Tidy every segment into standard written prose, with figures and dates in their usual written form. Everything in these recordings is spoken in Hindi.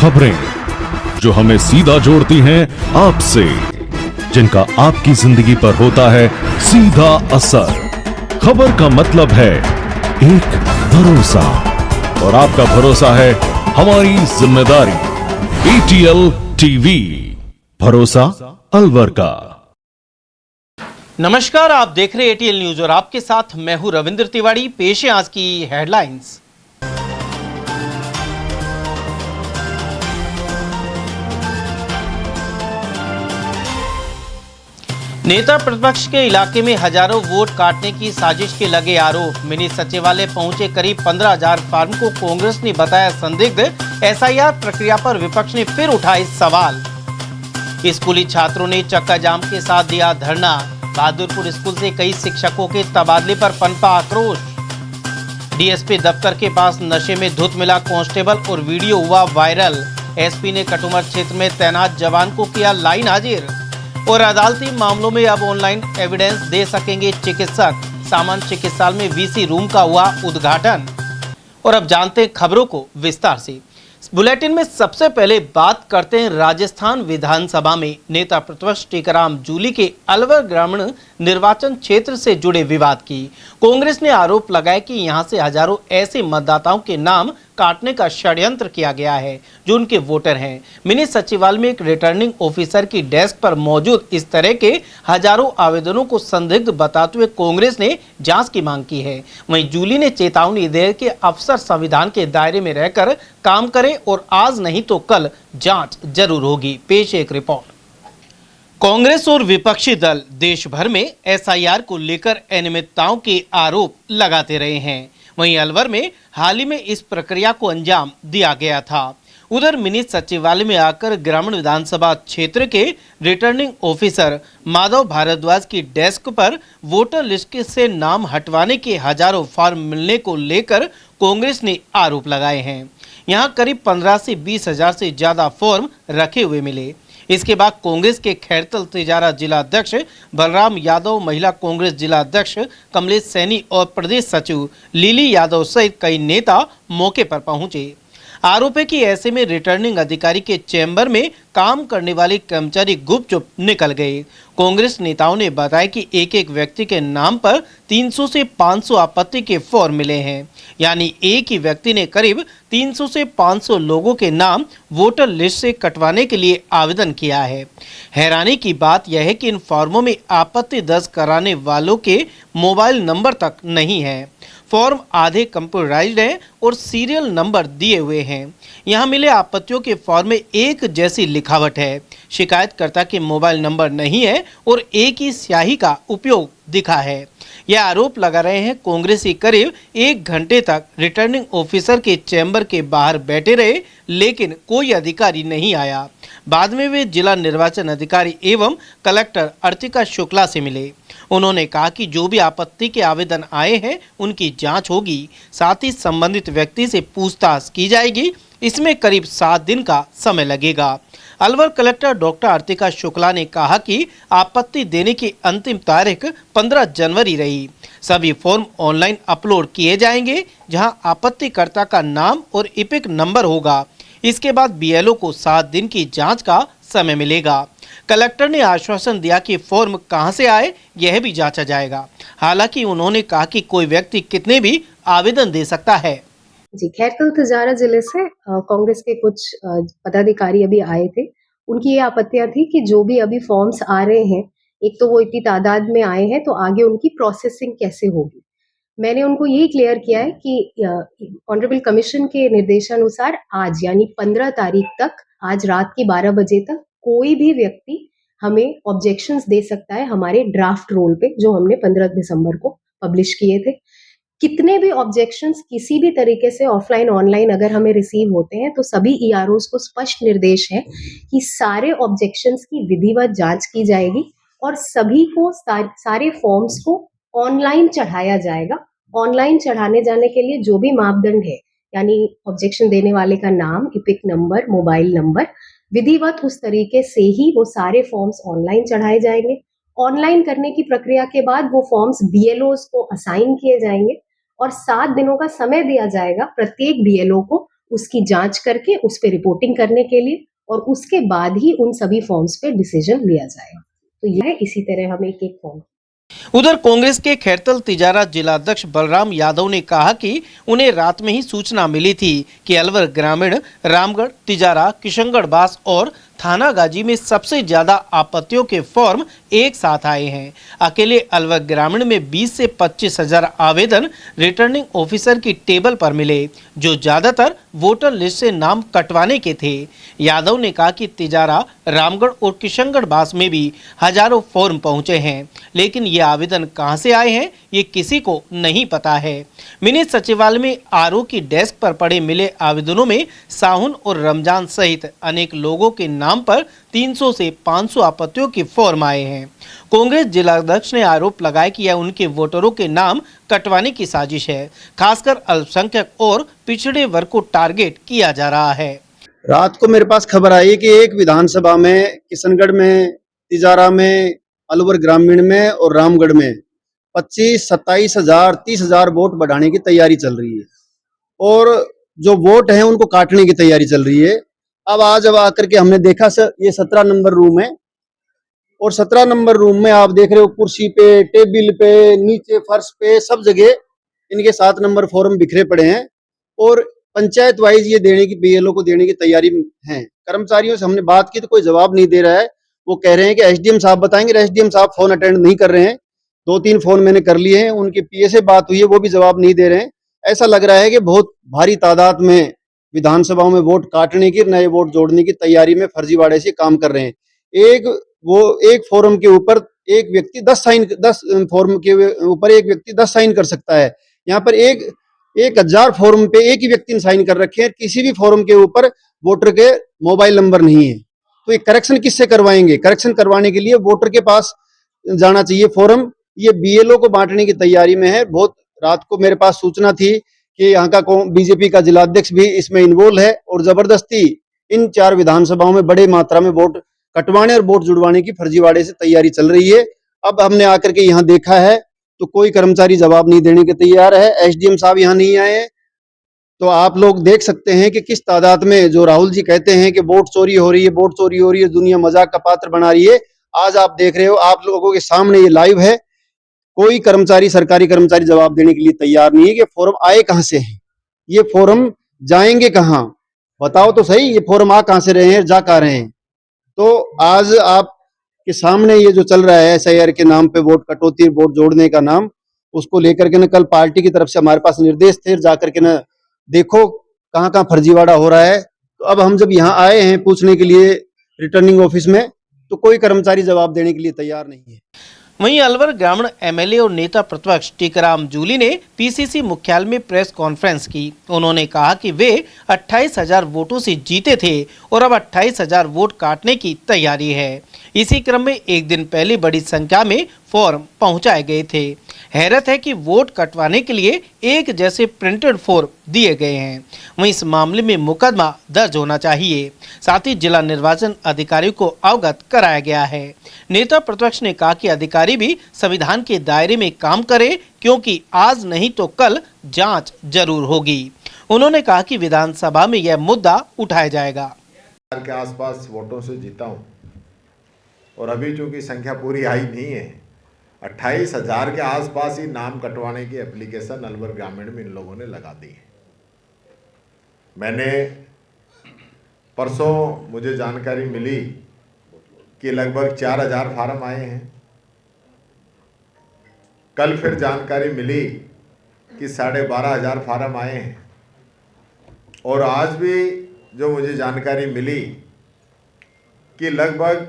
खबरें जो हमें सीधा जोड़ती हैं आपसे, जिनका आपकी जिंदगी पर होता है सीधा असर। खबर का मतलब है एक भरोसा, और आपका भरोसा है हमारी जिम्मेदारी। ATL टीवी, भरोसा अलवर का। नमस्कार, आप देख रहे ATL न्यूज और आपके साथ मैं हूं रविंद्र तिवारी। पेश है आज की हेडलाइंस। नेता प्रतिपक्ष के इलाके में हजारों वोट काटने की साजिश के लगे आरोप। मिनी सचिवालय पहुंचे करीब 15,000 फार्म को कांग्रेस ने बताया संदिग्ध। SIR प्रक्रिया पर विपक्ष ने फिर उठाए सवाल। स्कूली छात्रों ने चक्का जाम के साथ दिया धरना। बहादुरपुर स्कूल से कई शिक्षकों के तबादले पर पनपा आक्रोश। DSP दफ्तर के पास नशे में धुत मिला कांस्टेबल और वीडियो हुआ वायरल। SP ने कटुमर क्षेत्र में तैनात जवान को किया लाइन हाजिर। और अदालती मामलों में अब ऑनलाइन एविडेंस दे सकेंगे चिकित्सक। सामान्य चिकित्सालय में VC रूम का हुआ उद्घाटन। और अब जानते हैं खबरों को विस्तार से। बुलेटिन में सबसे पहले बात करते हैं राजस्थान विधानसभा में नेता प्रतिपक्ष टीकाराम जूली के अलवर ग्रामीण निर्वाचन क्षेत्र से जुड़े विवाद की। कांग्रेस ने आरोप लगाया कि यहां से हजारों ऐसे मतदाताओं के नाम काटने का षड्यंत्र किया गया है जो उनके वोटर हैं। मिनी सचिवालय में एक रिटर्निंग ऑफिसर की डेस्क पर मौजूद इस तरह के हजारों आवेदनों को संदिग्ध बताते हुए कांग्रेस ने जांच की मांग की है। वहीं जूली ने चेतावनी दी कि अफसर संविधान के दायरे में रहकर काम करे और आज नहीं तो कल जांच जरूर होगी। पेश एक रिपोर्ट। कांग्रेस और विपक्षी दल देश भर में SIR को लेकर अनियमितताओं के आरोप लगाते रहे हैं। वहीं अलवर में हाल ही में इस प्रक्रिया को अंजाम दिया गया था। उधर मिनी सचिवालय में आकर ग्रामीण विधानसभा क्षेत्र के रिटर्निंग ऑफिसर माधव भारद्वाज की डेस्क पर वोटर लिस्ट से नाम हटवाने के हजारों फॉर्म मिलने को लेकर कांग्रेस ने आरोप लगाए हैं। यहां करीब 15 से 20 हजार से ज्यादा फॉर्म रखे हुए मिले। इसके बाद कांग्रेस के खैरतल तिजारा जिला अध्यक्ष बलराम यादव, महिला कांग्रेस जिला अध्यक्ष कमलेश सैनी और प्रदेश सचिव लीली यादव सहित कई नेता मौके पर पहुंचे। आरोप है कि ऐसे में रिटर्निंग अधिकारी के चैम्बर में काम करने वाले कर्मचारी गुपचुप निकल गए। कांग्रेस नेताओं ने बताया कि एक एक व्यक्ति के नाम पर 300 से 500 आपत्ति के फॉर्म मिले हैं, यानी एक ही व्यक्ति ने करीब 300 से 500 लोगों के नाम वोटर लिस्ट से कटवाने के लिए आवेदन किया है। हैरानी की बात यह है कि इन फॉर्मों में आपत्ति दर्ज कराने वालों के मोबाइल नंबर तक नहीं है। फॉर्म आधे कंप्यूटराइज्ड हैं और सीरियल नंबर दिए हुए हैं। यहां मिले आपत्तियों के फॉर्म में एक जैसी लिखावट है, शिकायतकर्ता के मोबाइल नंबर नहीं है और एक ही स्याही का उपयोग दिखा है। यह आरोप लगा रहे हैं कांग्रेसी करीब 1 घंटे तक रिटर्निंग ऑफिसर के चैम्बर के बाहर बैठे रहे, लेकिन कोई अधिकारी नहीं आया। बाद में वे जिला निर्वाचन अधिकारी एवं कलेक्टर अर्तिका शुक्ला से मिले। उन्होंने कहा कि जो भी आपत्ति के आवेदन आए हैं उनकी जांच होगी, साथ ही संबंधित व्यक्ति से पूछताछ की जाएगी। इसमें करीब 7 दिन का समय लगेगा। अलवर कलेक्टर डॉक्टर अर्तिका शुक्ला ने कहा कि आपत्ति देने की अंतिम तारीख 15 जनवरी रही। सभी फॉर्म ऑनलाइन अपलोड किए जाएंगे, जहां आपत्तिकर्ता का नाम और इपिक नंबर होगा। इसके बाद BLO को 7 दिन की जांच का समय मिलेगा। कलेक्टर ने आश्वासन दिया कि फॉर्म कहां से आए यह भी जांचा जाएगा। हालांकि उन्होंने कहा कि कोई व्यक्ति कितने भी आवेदन दे सकता है। जी, खैरतल तिजारा जिले से कांग्रेस के कुछ पदाधिकारी अभी आए थे। उनकी ये आपत्तियां थी कि जो भी अभी फॉर्म्स आ रहे हैं, एक तो वो इतनी तादाद में आए हैं, तो आगे उनकी प्रोसेसिंग कैसे होगी। मैंने उनको यही क्लियर किया है कि ऑनरेबल कमीशन के निर्देशानुसार आज यानी 15 तारीख तक, आज रात के 12 बजे तक कोई भी व्यक्ति हमें ऑब्जेक्शंस दे सकता है हमारे ड्राफ्ट रोल पे, जो हमने 15 दिसंबर को पब्लिश किए थे। कितने भी ऑब्जेक्शंस किसी भी तरीके से ऑफलाइन ऑनलाइन अगर हमें रिसीव होते हैं, तो सभी EROs को स्पष्ट निर्देश है कि सारे ऑब्जेक्शंस की विधिवत जांच की जाएगी और सभी को सारे फॉर्म्स को ऑनलाइन चढ़ाया जाएगा। ऑनलाइन चढ़ाने जाने के लिए जो भी मापदंड है, यानी ऑब्जेक्शन देने वाले का नाम, इपिक नंबर, मोबाइल नंबर, विधिवत उस तरीके से ही वो सारे फॉर्म्स ऑनलाइन चढ़ाए जाएंगे। ऑनलाइन करने की प्रक्रिया के बाद वो फॉर्म्स BLOs को असाइन किए जाएंगे और 7 दिनों का समय दिया जाएगा प्रत्येक BLO को उसकी जांच करके उस पे रिपोर्टिंग करने के लिए, और उसके बाद ही उन सभी फॉर्म्स पे डिसीजन लिया जाएगा। तो यह इसी तरह हम एक एक फॉर्म। उधर कांग्रेस के खैरतल तिजारा जिलाध्यक्ष बलराम यादव ने कहा कि उन्हें रात में ही सूचना मिली थी कि अलवर ग्रामीण, रामगढ़, तिजारा, किशनगढ़ बास और थाना गाजी में सबसे ज्यादा आपत्तियों के फॉर्म एक साथ आए हैं। अकेले अलवर ग्रामीण में 20 से 25 हजार आवेदन रिटर्निंग ऑफिसर की टेबल पर मिले, जो ज्यादातर वोटर लिस्ट से नाम कटवाने के थे। यादव ने कहा कि तिजारा, रामगढ़ और किशनगढ़ बास में भी हजारों फॉर्म पहुंचे हैं, लेकिन ये आवेदन कहां से आए हैं ये किसी को नहीं पता है। मिनी सचिवालय में आरओ की डेस्क पर पड़े मिले आवेदनों में साहुन और रमजान सहित अनेक लोगों के नाम पर 300 से 500 आपत्तियों के फॉर्म आए हैं। कांग्रेस जिलाध्यक्ष ने आरोप लगाया कि यह उनके वोटरों के नाम कटवाने की साजिश है, खासकर अल्पसंख्यक और पिछड़े वर्ग को टारगेट किया जा रहा है। रात को मेरे पास खबर आई कि एक विधानसभा में, किशनगढ़ में, तिजारा में, अलवर ग्रामीण में और रामगढ़ में 25, 27 हजार, 30 हजार वोट बढ़ाने की तैयारी चल रही है, और जो वोट है उनको काटने की तैयारी चल रही है। अब आकर के हमने देखा ये 17 नंबर रूम है, और 17 नंबर रूम में आप देख रहे हो कुर्सी पे, टेबल पे, नीचे फर्श पे, सब जगह इनके 7 नंबर फॉर्म बिखरे पड़े हैं, और पंचायत वाइज ये देने की, बीएलओ को देने की तैयारी है। कर्मचारियों से हमने बात की तो कोई जवाब नहीं दे रहा है। वो कह रहे हैं कि एसडीएम साहब बताएंगे, एसडीएम साहब फोन अटेंड नहीं कर रहे हैं। 2-3 फोन मैंने कर लिए हैं, उनके पीए से बात हुई है, वो भी जवाब नहीं दे रहे हैं। ऐसा लग रहा है कि बहुत भारी तादाद में विधानसभाओं में वोट काटने की, नए वोट जोड़ने की तैयारी में फर्जीवाड़े से काम कर रहे हैं। एक फॉर्म के ऊपर एक व्यक्ति 10 फॉर्म के ऊपर एक व्यक्ति 10 साइन कर सकता है। यहाँ पर 1000 फॉर्म पे एक ही व्यक्ति ने साइन कर रखे हैं। किसी भी फॉर्म के ऊपर वोटर के मोबाइल नंबर नहीं है, तो ये करेक्शन किससे करवाएंगे? करेक्शन करवाने के लिए वोटर के पास जाना चाहिए फॉर्म। ये बीएलओ को बांटने की तैयारी में है। बहुत रात को मेरे पास सूचना थी कि यहाँ का बीजेपी का जिलाध्यक्ष भी इसमें इन्वॉल्व है, और जबरदस्ती इन 4 विधानसभाओं में बड़े मात्रा में वोट कटवाने और वोट जुड़वाने की फर्जीवाड़े से तैयारी चल रही है। अब हमने आकर के यहाँ देखा है तो कोई कर्मचारी जवाब नहीं देने के तैयार है। एसडीएम साहब यहाँ नहीं आए, तो आप लोग देख सकते हैं कि किस तादाद में, जो राहुल जी कहते हैं कि वोट चोरी हो रही है, वोट चोरी हो रही है, दुनिया मजाक का पात्र बना रही है। आज आप देख रहे हो, आप लोगों के सामने ये लाइव है। कोई कर्मचारी, सरकारी कर्मचारी जवाब देने के लिए तैयार नहीं है कि फॉर्म आए कहां से हैं, ये फॉर्म जाएंगे कहां, बताओ तो सही। ये फॉर्म आ कहां से रहे हैं, जा कहां रहे हैं? तो आज आप के सामने ये जो चल रहा है एसआईआर के नाम पे वोट कटौती, वोट जोड़ने का नाम, उसको लेकर के ना कल पार्टी की तरफ से हमारे पास निर्देश थे, जाकर के ना देखो कहां कहां फर्जीवाड़ा हो रहा है। तो अब हम जब यहाँ आए हैं पूछने के लिए रिटर्निंग ऑफिस में, तो कोई कर्मचारी जवाब देने के लिए तैयार नहीं है। वहीं अलवर ग्रामीण एमएलए और नेता प्रतिपक्ष टीकाराम जूली ने पीसीसी मुख्यालय में प्रेस कॉन्फ्रेंस की। उन्होंने कहा कि वे 28,000 वोटों से जीते थे और अब 28,000 वोट काटने की तैयारी है। इसी क्रम में एक दिन पहले बड़ी संख्या में फॉर्म पहुंचाए गए थे। हैरत है कि वोट कटवाने के लिए एक जैसे प्रिंटेड फॉर्म दिए गए हैं। वहीं इस मामले में मुकदमा दर्ज होना चाहिए। साथ ही जिला निर्वाचन अधिकारी को अवगत कराया गया है। नेता प्रतिपक्ष ने कहा कि अधिकारी भी संविधान के दायरे में काम करे, क्योंकि आज नहीं तो कल जांच जरूर होगी। उन्होंने कहा कि विधानसभा में यह मुद्दा उठाया जाएगा। के आसपास वोटों से जीता हूं, और अभी चूंकि संख्या पूरी आई नहीं है, 28,000 के आसपास ही नाम कटवाने की एप्लीकेशन अलवर ग्रामीण में इन लोगों ने लगा दी है। मैंने परसों मुझे जानकारी मिली कि लगभग 4,000 फार्म आए हैं। कल फिर जानकारी मिली कि 12,500 फार्म आए हैं, और आज भी जो मुझे जानकारी मिली कि लगभग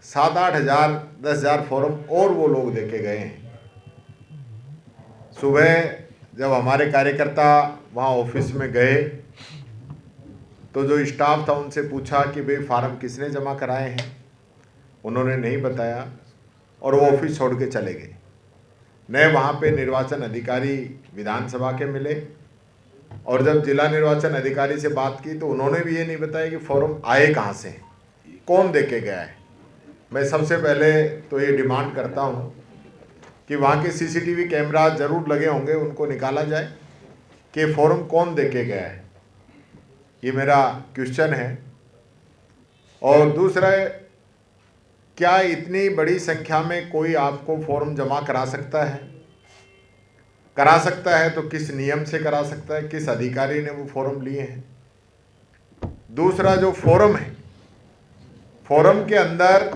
7-8 हज़ार, 10,000 फॉर्म और वो लोग देके गए हैं। सुबह जब हमारे कार्यकर्ता वहाँ ऑफिस में गए तो जो स्टाफ था उनसे पूछा कि भाई फार्म किसने जमा कराए हैं, उन्होंने नहीं बताया और वो ऑफिस छोड़ के चले गए। नए वहाँ पे निर्वाचन अधिकारी विधानसभा के मिले, और जब जिला निर्वाचन अधिकारी से बात की तो उन्होंने भी ये नहीं बताया कि फॉर्म आए कहाँ से, कौन देके गया है। मैं सबसे पहले तो ये डिमांड करता हूँ कि वहाँ के सीसीटीवी कैमरा जरूर लगे होंगे, उनको निकाला जाए कि फॉर्म कौन देके गया है। ये मेरा क्वेश्चन है। और दूसरा, क्या इतनी बड़ी संख्या में कोई आपको फॉर्म जमा करा सकता है? करा सकता है तो किस नियम से करा सकता है, किस अधिकारी ने वो फॉर्म लिए हैं? दूसरा, जो फॉर्म है, फॉर्म के अंदर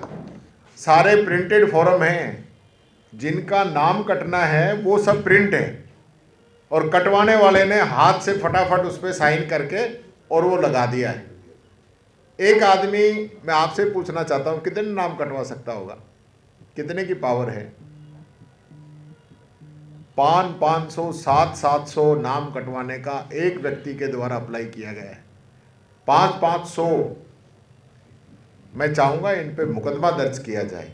सारे प्रिंटेड फॉर्म हैं, जिनका नाम कटना है वो सब प्रिंट है, और कटवाने वाले ने हाथ से फटाफट उस पर साइन करके और वो लगा दिया है। एक आदमी, मैं आपसे पूछना चाहता हूँ, कितने नाम कटवा सकता होगा? कितने की पावर है? 500, 700 नाम कटवाने का एक व्यक्ति के द्वारा अप्लाई किया गया है। 500। मैं चाहूँगा इन पे मुकदमा दर्ज किया जाए।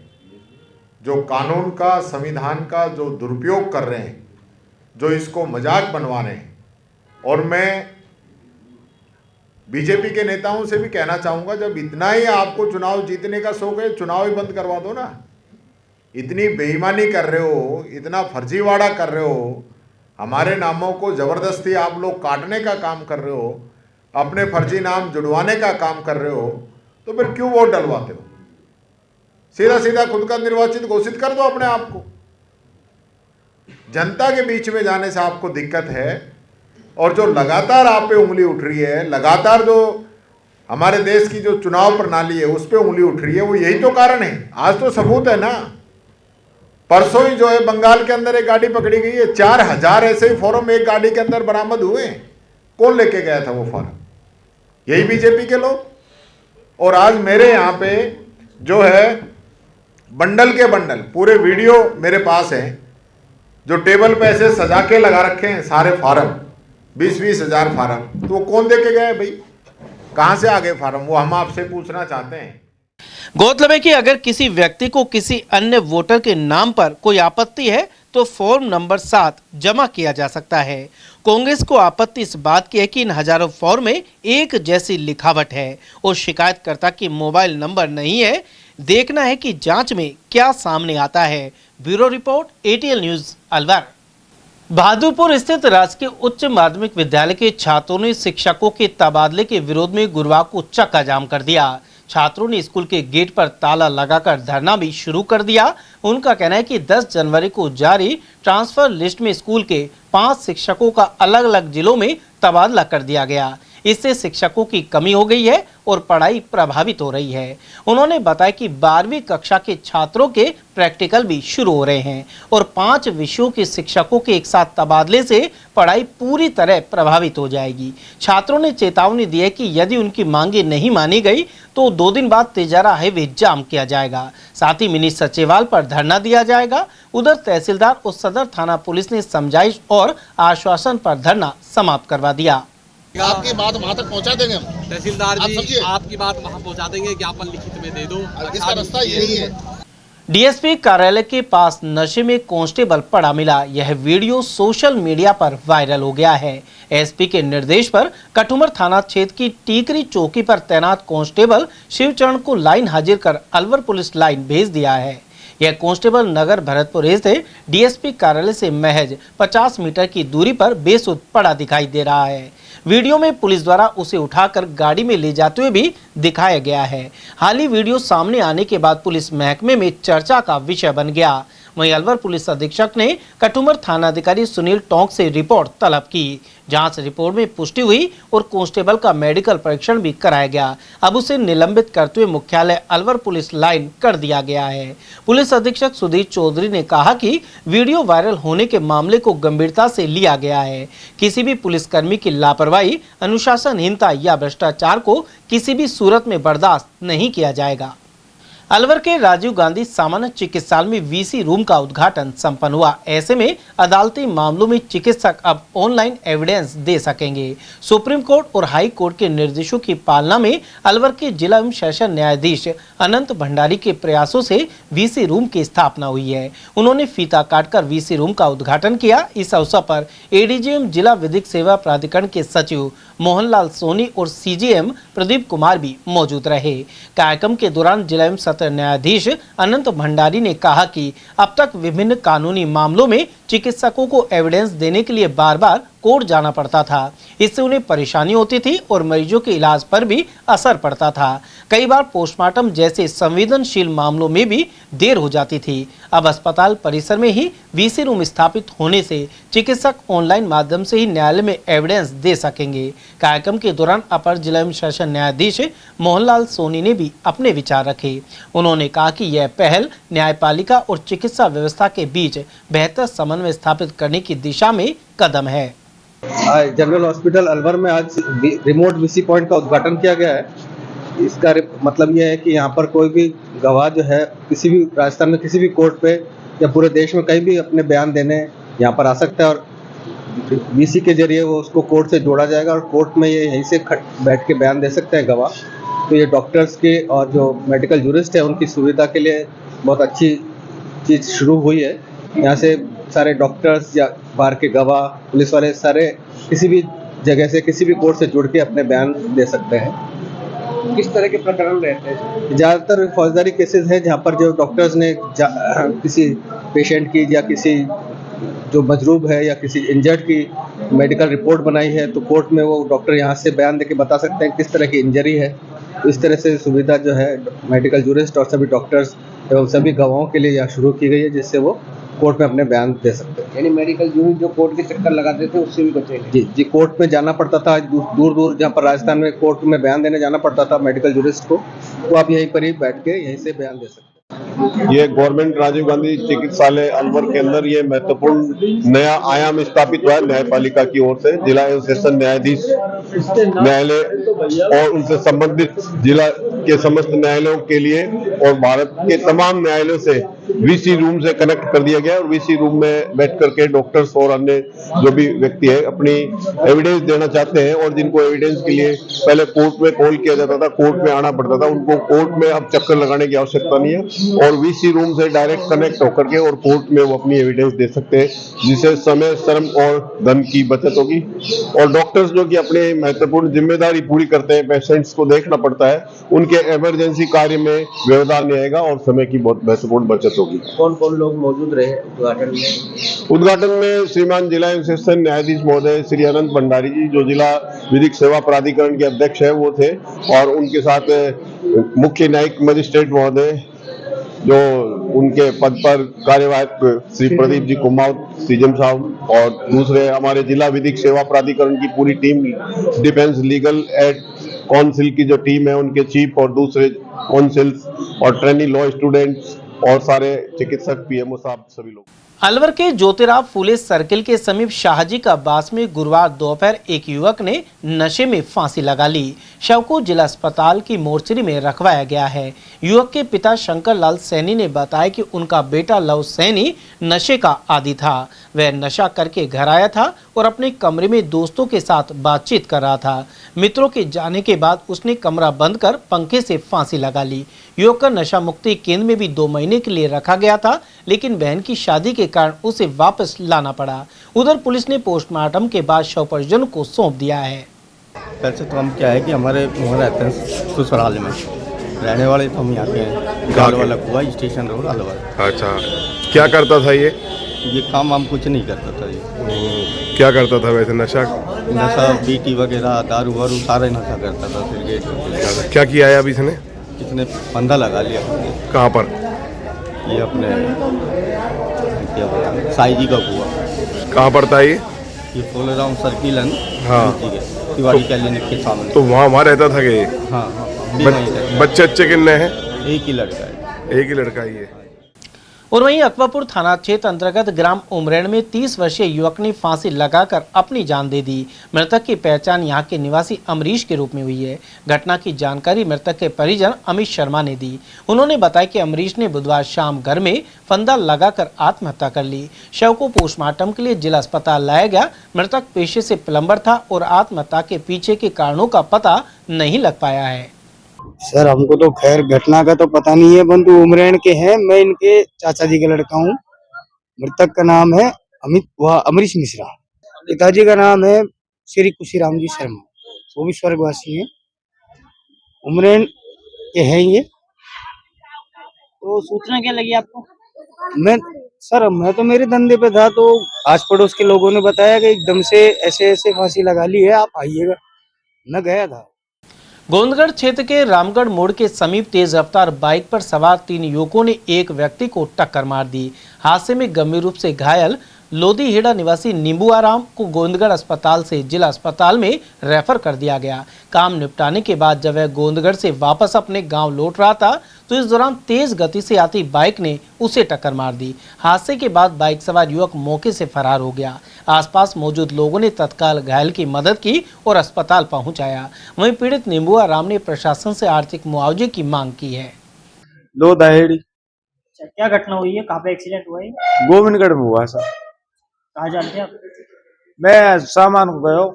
जो कानून का, संविधान का जो दुरुपयोग कर रहे हैं, जो इसको मजाक बनवा रहे हैं। और मैं बीजेपी के नेताओं से भी कहना चाहूँगा, जब इतना ही आपको चुनाव जीतने का शौक है, चुनाव ही बंद करवा दो ना। इतनी बेईमानी कर रहे हो, इतना फर्जीवाड़ा कर रहे हो, हमारे नामों को ज़बरदस्ती आप लोग काटने का काम कर रहे हो, अपने फर्जी नाम जुड़वाने का काम कर रहे हो, तो फिर क्यों वोट डलवाते हो? सीधा सीधा खुद का निर्वाचित घोषित कर दो अपने आप को। जनता के बीच में जाने से आपको दिक्कत है। और जो लगातार आप पे उंगली उठ रही है, लगातार जो हमारे देश की जो चुनाव प्रणाली है उस पे उंगली उठ रही है, वो यही तो कारण है। आज तो सबूत है ना। परसों ही जो है बंगाल के अंदर एक गाड़ी पकड़ी गई है, 4000 ऐसे ही फॉर्म एक गाड़ी के अंदर बरामद हुए। कौन लेके गया था वो फॉर्म? यही बीजेपी के लोग। और आज मेरे यहाँ पे जो है बंडल के बंडल पूरे वीडियो मेरे पास हैं, जो टेबल पे ऐसे सजा के लगा रखे हैं सारे फार्म, 20-20 हजार फार्म। तो वो कौन दे के गए भाई? कहाँ से आ गए फार्म? वो हम आपसे पूछना चाहते हैं। गौरतलब है कि अगर किसी व्यक्ति को किसी अन्य वोटर के नाम पर कोई आपत्ति है तो फॉर्म नंबर 7 जमा किया जा सकता है। कांग्रेस को आपत्ति इस बात की है कि इन हजारों फॉर्म में एक जैसी लिखावट है और शिकायतकर्ता की मोबाइल नंबर नहीं है। देखना है कि जांच में क्या सामने आता है। Bureau report, ATL news, Alwar. Bahadurpur स्थित राजकीय उच्च माध्यमिक विद्यालय के छात्रों ने शिक्षकों के तबादले के विरोध में गुरुवार को चक्का जाम कर दिया। छात्रों ने स्कूल के गेट पर ताला लगाकर धरना भी शुरू कर दिया। उनका कहना है कि 10 जनवरी को जारी ट्रांसफर लिस्ट में स्कूल के 5 शिक्षकों का अलग अलग जिलों में तबादला कर दिया गया। इससे शिक्षकों की कमी हो गई है और पढ़ाई प्रभावित हो रही है। उन्होंने बताया कि 12वीं कक्षा के छात्रों के प्रैक्टिकल भी शुरू हो रहे हैं और 5 विषयों के शिक्षकों के एक साथ तबादले से पढ़ाई पूरी तरह प्रभावित हो जाएगी। छात्रों ने चेतावनी दी है कि यदि उनकी मांगे नहीं मानी गई तो 2 दिन बाद तिजारा हाईवे जाम किया जाएगा। साथ ही मिनी सचिवालय पर धरना दिया जाएगा। उधर तहसीलदार और सदर थाना पुलिस ने समझाइश और आश्वासन पर धरना समाप्त करवा दिया। आपकी बात वहाँ तक पहुँचा देंगे हम। तहसीलदार जी, आपकी बात वहाँ पहुँचा देंगे, ज्ञापन लिखित में दे दो। इसका रास्ता यही है। डीएसपी कार्यालय के पास नशे में कांस्टेबल पड़ा मिला। यह वीडियो सोशल मीडिया पर वायरल हो गया है। एसपी के निर्देश पर कठुमर थाना क्षेत्र की टीकरी चौकी पर तैनात कांस्टेबल शिवचरण को लाइन हाजिर कर अलवर पुलिस लाइन भेज दिया है। यह कांस्टेबल नगर भरतपुर स्थित डीएसपी कार्यालय से महज 50 मीटर की दूरी पर बेसुध पड़ा दिखाई दे रहा है। वीडियो में पुलिस द्वारा उसे उठाकर गाड़ी में ले जाते हुए भी दिखाया गया है। हाल ही वीडियो सामने आने के बाद पुलिस महकमे में चर्चा का विषय बन गया। वहीं अलवर पुलिस अधीक्षक ने कठुमर थानाधिकारी सुनील टोंक से रिपोर्ट तलब की। जांच रिपोर्ट में पुष्टि हुई और कांस्टेबल का मेडिकल परीक्षण भी कराया गया। अब उसे निलंबित करते हुए मुख्यालय अलवर पुलिस लाइन कर दिया गया है। पुलिस अधीक्षक सुधीर चौधरी ने कहा कि वीडियो वायरल होने के मामले को गंभीरता से लिया गया है। किसी भी पुलिसकर्मी की लापरवाही, अनुशासनहीनता या भ्रष्टाचार को किसी भी सूरत में बर्दाश्त नहीं किया जाएगा। अलवर के राजीव गांधी सामान्य चिकित्सालय में वीसी रूम का उद्घाटन संपन्न हुआ। ऐसे में अदालती मामलों में चिकित्सक अब ऑनलाइन एविडेंस दे सकेंगे। सुप्रीम कोर्ट और हाई कोर्ट के निर्देशों की पालना में अलवर के जिला एवं सेशन न्यायाधीश अनंत भंडारी के प्रयासों से वीसी रूम की स्थापना हुई है। उन्होंने फीता काटकर वीसी रूम का उद्घाटन किया। इस अवसर पर एडीजीएम जिला विधिक सेवा प्राधिकरण के सचिव मोहनलाल सोनी और सीजीएम प्रदीप कुमार भी मौजूद रहे। कार्यक्रम के दौरान जिला एवं सत्र न्यायाधीश अनंत भंडारी ने कहा कि अब तक विभिन्न कानूनी मामलों में चिकित्सकों को एविडेंस देने के लिए बार बार कोर्ट जाना पड़ता था। इससे उन्हें परेशानी होती थी और मरीजों के इलाज पर भी असर पड़ता था। कई बार पोस्टमार्टम जैसे संवेदनशील मामलों में भी देर हो जाती थी। अब अस्पताल परिसर में ही वीसी रूम स्थापित होने से चिकित्सक ऑनलाइन माध्यम से ही न्यायालय में एविडेंस दे सकेंगे। कार्यक्रम के दौरान अपर जिला एवं सेशन न्यायाधीश मोहनलाल सोनी ने भी अपने विचार रखे। उन्होंने कहा कि यह पहल न्यायपालिका और चिकित्सा व्यवस्था के बीच बेहतर समन्वय स्थापित करने की दिशा में कदम है। जनरल हॉस्पिटल अलवर में आज रिमोट वीसी पॉइंट का उद्घाटन किया गया है। इसका मतलब यह है कि यहाँ पर कोई भी गवाह जो है किसी भी राजस्थान में किसी भी कोर्ट पे या पूरे देश में कहीं भी अपने बयान देने यहाँ पर आ सकता है और वीसी के जरिए वो उसको कोर्ट से जोड़ा जाएगा और कोर्ट में ये यहीं से बैठ के बयान दे सकते हैं गवाह। तो ये डॉक्टर्स के और जो मेडिकल जूरिस्ट है उनकी सुविधा के लिए बहुत अच्छी चीज़ शुरू हुई है। यहाँ से सारे डॉक्टर्स या बाहर के गवाह पुलिस वाले सारे किसी भी जगह से किसी भी कोर्ट से जुड़ के अपने बयान दे सकते हैं। किस तरह के प्रकरण रहते हैं? ज़्यादातर फौजदारी केसेस हैं जहाँ पर जो डॉक्टर्स ने किसी पेशेंट की या किसी जो मजरूब है या किसी इंजर्ड की मेडिकल रिपोर्ट बनाई है तो कोर्ट में वो डॉक्टर यहाँ से बयान देके बता सकते हैं किस तरह की इंजरी है। इस तरह से सुविधा जो है मेडिकल जूरिस्ट और सभी डॉक्टर्स एवं सभी गवाहों के लिए यहाँ शुरू की गई है जिससे वो कोर्ट में अपने बयान दे सकते हैं। यानी मेडिकल जूरिस्ट जो कोर्ट के चक्कर लगाते थे उससे भी बचेंगे। जी कोर्ट में जाना पड़ता था दूर दूर जहाँ पर राजस्थान में कोर्ट में बयान देने जाना पड़ता था मेडिकल जूरिस्ट को, तो आप यहीं पर ही बैठ के यहीं से बयान दे सकते हैं। ये गवर्नमेंट राजीव गांधी चिकित्सालय अलवर के अंदर ये महत्वपूर्ण नया आयाम स्थापित हुआ है न्यायपालिका की ओर से। जिला एवं सेशन न्यायाधीश न्यायालय और उनसे संबंधित जिला के समस्त न्यायालयों के लिए और भारत के तमाम न्यायालयों से वीसी रूम से कनेक्ट कर दिया गया और वीसी रूम में बैठ करके डॉक्टर्स और अन्य जो भी व्यक्ति है अपनी एविडेंस देना चाहते हैं और जिनको एविडेंस के लिए पहले कोर्ट में कॉल किया जाता था, कोर्ट में आना पड़ता था, उनको कोर्ट में अब चक्कर लगाने की आवश्यकता नहीं है और वीसी रूम से डायरेक्ट कनेक्ट होकर के और कोर्ट में वो अपनी एविडेंस दे सकते हैं, जिससे समय, श्रम और धन की बचत होगी। और डॉक्टर्स जो कि अपने महत्वपूर्ण जिम्मेदारी पूरी करते हैं, पेशेंट्स को देखना पड़ता है, उनके इमरजेंसी कार्य में व्यवधान नहीं आएगा और समय की बहुत महत्वपूर्ण बचत होगी। कौन कौन लोग मौजूद रहे उद्घाटन में? उद्घाटन में श्रीमान जिला एवं सेशन न्यायाधीश महोदय श्री अनंत भंडारी जी जो जिला विधिक सेवा प्राधिकरण के अध्यक्ष है वो थे और उनके साथ मुख्य न्यायिक मजिस्ट्रेट महोदय जो उनके पद पर कार्यवाहक श्री प्रदीप जी कुमाऊत सीजम साहब और दूसरे हमारे जिला विधिक सेवा प्राधिकरण की पूरी team, defence legal aid council की जो टीम है उनके चीफ और दूसरे काउंसिल्स और ट्रेनी लॉ स्टूडेंट्स और सारे चिकित्सक पीएमओ साहब सभी लोग। अलवर के ज्योतिराव फूले सर्किल के समीप शाहजी का बास में गुरुवार दोपहर एक युवक ने नशे में फांसी लगा ली। शव को जिला अस्पताल की मोर्चरी में रखवाया गया है। युवक के पिता शंकर लाल सैनी ने बताया कि उनका बेटा लव सैनी नशे का आदी था। वह नशा करके घर आया था और अपने कमरे में दोस्तों के साथ बातचीत कर रहा था। मित्रों के जाने के बाद उसने कमरा बंद कर पंखे से फांसी लगा ली। युवक का नशा मुक्ति केंद्र में भी 2 महीने के लिए रखा गया था, लेकिन बहन की शादी के कारण उसे वापस लाना पड़ा। उधर पुलिस ने पोस्टमार्टम के बाद शव परिजन को सौंप दिया है। वैसे तो हम क्या है कि हमारे वहाँ रहते हैं ससुराल में, रहने वाले तो हम यहाँ के हैं, गाल वाला कुआ स्टेशन रोड अलवर। अच्छा, क्या करता था ये काम हम कुछ नहीं करता था ये। क्या करता था वैसे? नशा बीटी वगैरह दारू वारू सारे नशा करता था। फिर गेट क्या किया है अभी इसने? कितने फंदा लगा लिया। कहाँ पर? ये अपने क्या बोला साई जी का कुआ। कहाँ पड़ता है ये फूलेराम सर्किल है ना। हाँ, तिवारी क्लिनिक के सामने। तो वहाँ रहता था कि? हाँ, बच्चे कितने हैं? एक ही लड़का है। एक ही लड़का ही है। और वहीं अकबरपुर थाना क्षेत्र अंतर्गत ग्राम उमरेण में 30 वर्षीय युवक ने फांसी लगाकर अपनी जान दे दी। मृतक की पहचान यहां के निवासी अमरीश के रूप में हुई है। घटना की जानकारी मृतक के परिजन अमित शर्मा ने दी। उन्होंने बताया कि अमरीश ने बुधवार शाम घर में फंदा लगाकर आत्महत्या कर ली। शव को पोस्टमार्टम के लिए जिला अस्पताल लाया गया। मृतक पेशे से प्लम्बर था और आत्महत्या के पीछे के कारणों का पता नहीं लग पाया है। सर हमको तो खैर घटना का तो पता नहीं है, परंतु उमरेण के हैं, मैं इनके चाचा जी का लड़का हूँ। मृतक का नाम है अमरीश मिश्रा। पिताजी का नाम है श्री कुशीराम जी शर्मा, वो भी स्वर्गवासी हैं। उमरेण के हैं ये। तो सूचना क्या लगी आपको? मैं सर मैं तो मेरे धंधे पे था, तो आस पड़ोस के लोगों ने बताया कि एकदम से ऐसे ऐसे फांसी लगा ली है, आप आइएगा। मैं गया था। गोंदगढ़ क्षेत्र के रामगढ़ मोड़ के समीप तेज रफ्तार बाइक पर सवार 3 युवकों ने एक व्यक्ति को टक्कर मार दी। हादसे में गंभीर रूप से घायल लोदीहेड़ा निवासी नींबूआराम को गोंदगढ़ अस्पताल से जिला अस्पताल में रेफर कर दिया गया। काम निपटाने के बाद जब वह गोंदगढ़ से वापस अपने गांव लौट रहा था तो इस दौरान तेज गति से आती बाइक ने उसे टक्कर मार दी। हादसे के बाद बाइक सवार युवक मौके से फरार हो गया। आसपास मौजूद लोगों ने तत्काल घायल की मदद की और अस्पताल पहुंचाया। वहीं पीड़ित नींबूआराम ने प्रशासन से आर्थिक मुआवजे की मांग की है। लोदीहेड़ी क्या घटना हुई है, कहाँ पे एक्सीडेंट हुआ है? गोविंदगढ़ में हुआ सर। कहाँ जा रहे थे आप? मैं सामान को गयो,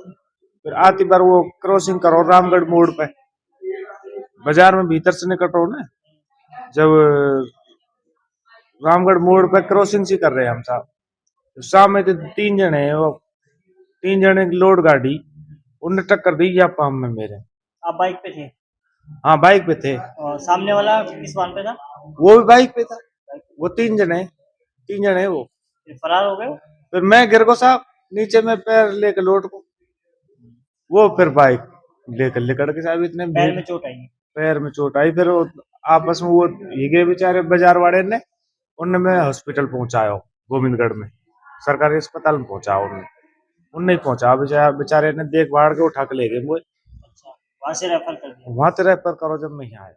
फिर आती बार वो क्रॉसिंग करो रामगढ़ मोड़ पे, बाजार में भीतर से निकटो ना, जब रामगढ़ मोड़ पे क्रॉसिंग सी कर रहे हैं हम साहब, तो सामने तो 3 जने हैं, वो 3 जने की लोड गाड़ी, उनने टक्कर दी या पाम में मेरे। आप बाइक पे थे? हाँ बाइक पे थे। और सामने वाला किस वाहन पे था? वो भी बाइक पे था। वो 3 जने वो फिर फरार हो गए? फिर मैं गिर को साहब नीचे में पैर लेकर लौट को, वो फिर बाइक लेकर लेकर के साहब इतने पैर में चोट आई? पैर में चोट आई। फिर आपस में वो ही गए बेचारे बाजार वाले ने, उनने मैं हॉस्पिटल पहुंचाया गोविंदगढ़ में, सरकारी अस्पताल में पहुंचा उनने ही पहुंचा। बेचारे ने देख भाड़ के उठा के ले गए मुझे। अच्छा, वहां से रेफर कर दिया? वहां से रेफर करो जब मैं यहाँ आया।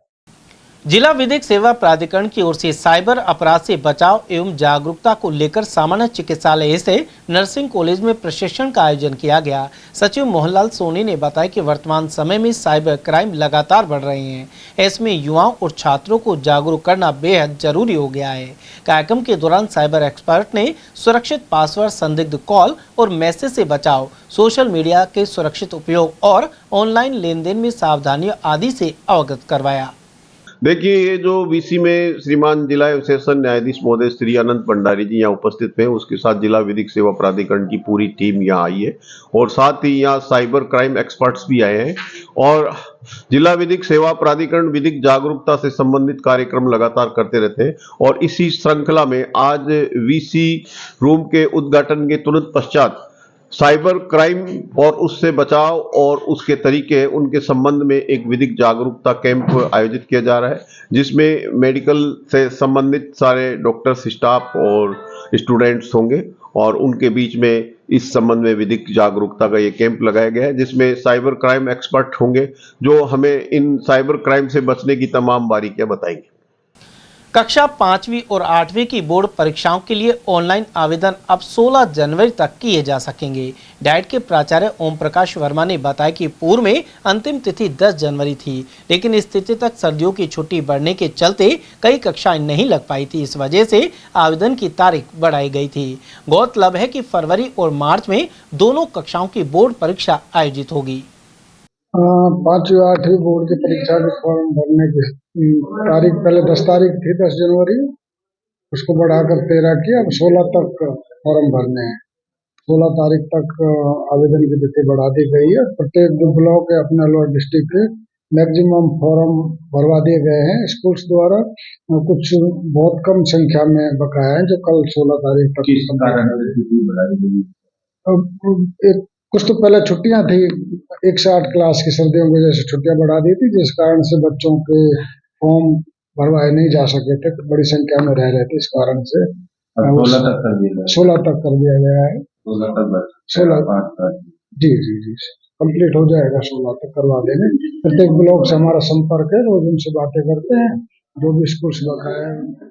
जिला विधिक सेवा प्राधिकरण की ओर से साइबर अपराध से बचाव एवं जागरूकता को लेकर सामान्य चिकित्सालय से नर्सिंग कॉलेज में प्रशिक्षण का आयोजन किया गया। सचिव मोहनलाल सोनी ने बताया कि वर्तमान समय में साइबर क्राइम लगातार बढ़ रहे हैं। इसमें युवाओं और छात्रों को जागरूक करना बेहद जरूरी हो गया है। कार्यक्रम के दौरान साइबर एक्सपर्ट ने सुरक्षित पासवर्ड, संदिग्ध कॉल और मैसेज से बचाव, सोशल मीडिया के सुरक्षित उपयोग और ऑनलाइन लेन देन में सावधानियों आदि से अवगत करवाया। देखिए, ये जो वीसी में श्रीमान जिला एवं सेशन न्यायाधीश महोदय श्री अनंत भंडारी जी यहाँ उपस्थित हैं, उसके साथ जिला विधिक सेवा प्राधिकरण की पूरी टीम यहाँ आई है और साथ ही यहाँ साइबर क्राइम एक्सपर्ट्स भी आए हैं। और जिला विधिक सेवा प्राधिकरण विधिक जागरूकता से संबंधित कार्यक्रम लगातार करते रहते हैं और इसी श्रृंखला में आज वीसी रूम के उद्घाटन के तुरंत पश्चात साइबर क्राइम और उससे बचाव और उसके तरीके, उनके संबंध में एक विधिक जागरूकता कैंप आयोजित किया जा रहा है, जिसमें मेडिकल से संबंधित सारे डॉक्टर्स, स्टाफ और स्टूडेंट्स होंगे और उनके बीच में इस संबंध में विधिक जागरूकता का ये कैंप लगाया गया है, जिसमें साइबर क्राइम एक्सपर्ट होंगे जो हमें इन साइबर क्राइम से बचने की तमाम बारीकियां बताएंगे। कक्षा 5वीं और 8वीं की बोर्ड परीक्षाओं के लिए ऑनलाइन आवेदन अब 16 जनवरी तक किए जा सकेंगे। डाइट के प्राचार्य ओम प्रकाश वर्मा ने बताया कि पूर्व में अंतिम तिथि 10 जनवरी थी, लेकिन इस तिथि तक सर्दियों की छुट्टी बढ़ने के चलते कई कक्षाएं नहीं लग पाई थी। इस वजह से आवेदन की तारीख बढ़ाई गई थी। गौरतलब है कि फरवरी और मार्च में दोनों कक्षाओं की बोर्ड परीक्षा आयोजित होगी। 5वीं 8वीं बोर्ड की परीक्षा के फॉर्म भरने की तारीख पहले 10 तारीख थी, 10 जनवरी, उसको बढ़ाकर 13 की, अब 16 तक फॉर्म भरने हैं। 16 तारीख तक आवेदन की तिथि बढ़ा दी गई है। प्रत्येक जो ब्लॉक है अपने अलवर डिस्ट्रिक्ट के मैक्सिमम फॉर्म भरवा दिए गए हैं स्कूल्स द्वारा। कुछ बहुत कम संख्या में बकाया है जो कल 16 तारीख तक। कुछ तो पहले छुट्टियां थी, 1 से 8 क्लास की सर्दियों की वजह से छुट्टियां बढ़ा दी थी, जिस कारण से बच्चों के फॉर्म भरवाए नहीं जा सके थे, बड़ी संख्या में रह रहे थे, इस कारण से 16 तक कर दिया गया है। 16 जी कंप्लीट हो जाएगा, 16 तक करवा देंगे। प्रत्येक ब्लॉक से हमारा संपर्क है, रोज उनसे बातें करते हैं, जो भी स्कूल बकाया है।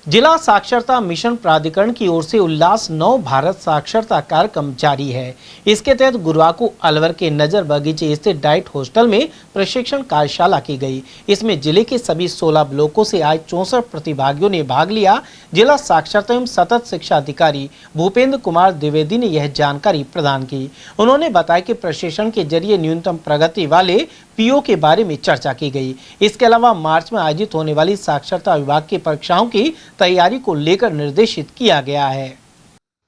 जिला साक्षरता मिशन प्राधिकरण की ओर से उल्लास नव भारत साक्षरता कार्यक्रम जारी है। इसके तहत गुरुवार को अलवर के नजर बगीचे स्थित डाइट हॉस्टल में प्रशिक्षण कार्यशाला की गई। इसमें जिले के सभी 16 ब्लॉकों से आए 64 प्रतिभागियों ने भाग लिया। जिला साक्षरता एवं सतत शिक्षा अधिकारी भूपेंद्र कुमार द्विवेदी ने यह जानकारी प्रदान की। उन्होंने बताया कि प्रशिक्षण के जरिए न्यूनतम प्रगति वाले पीओ के बारे में चर्चा की गई। इसके अलावा मार्च में आयोजित होने वाली साक्षरता विभाग की परीक्षाओं की तैयारी को लेकर निर्देशित किया गया है।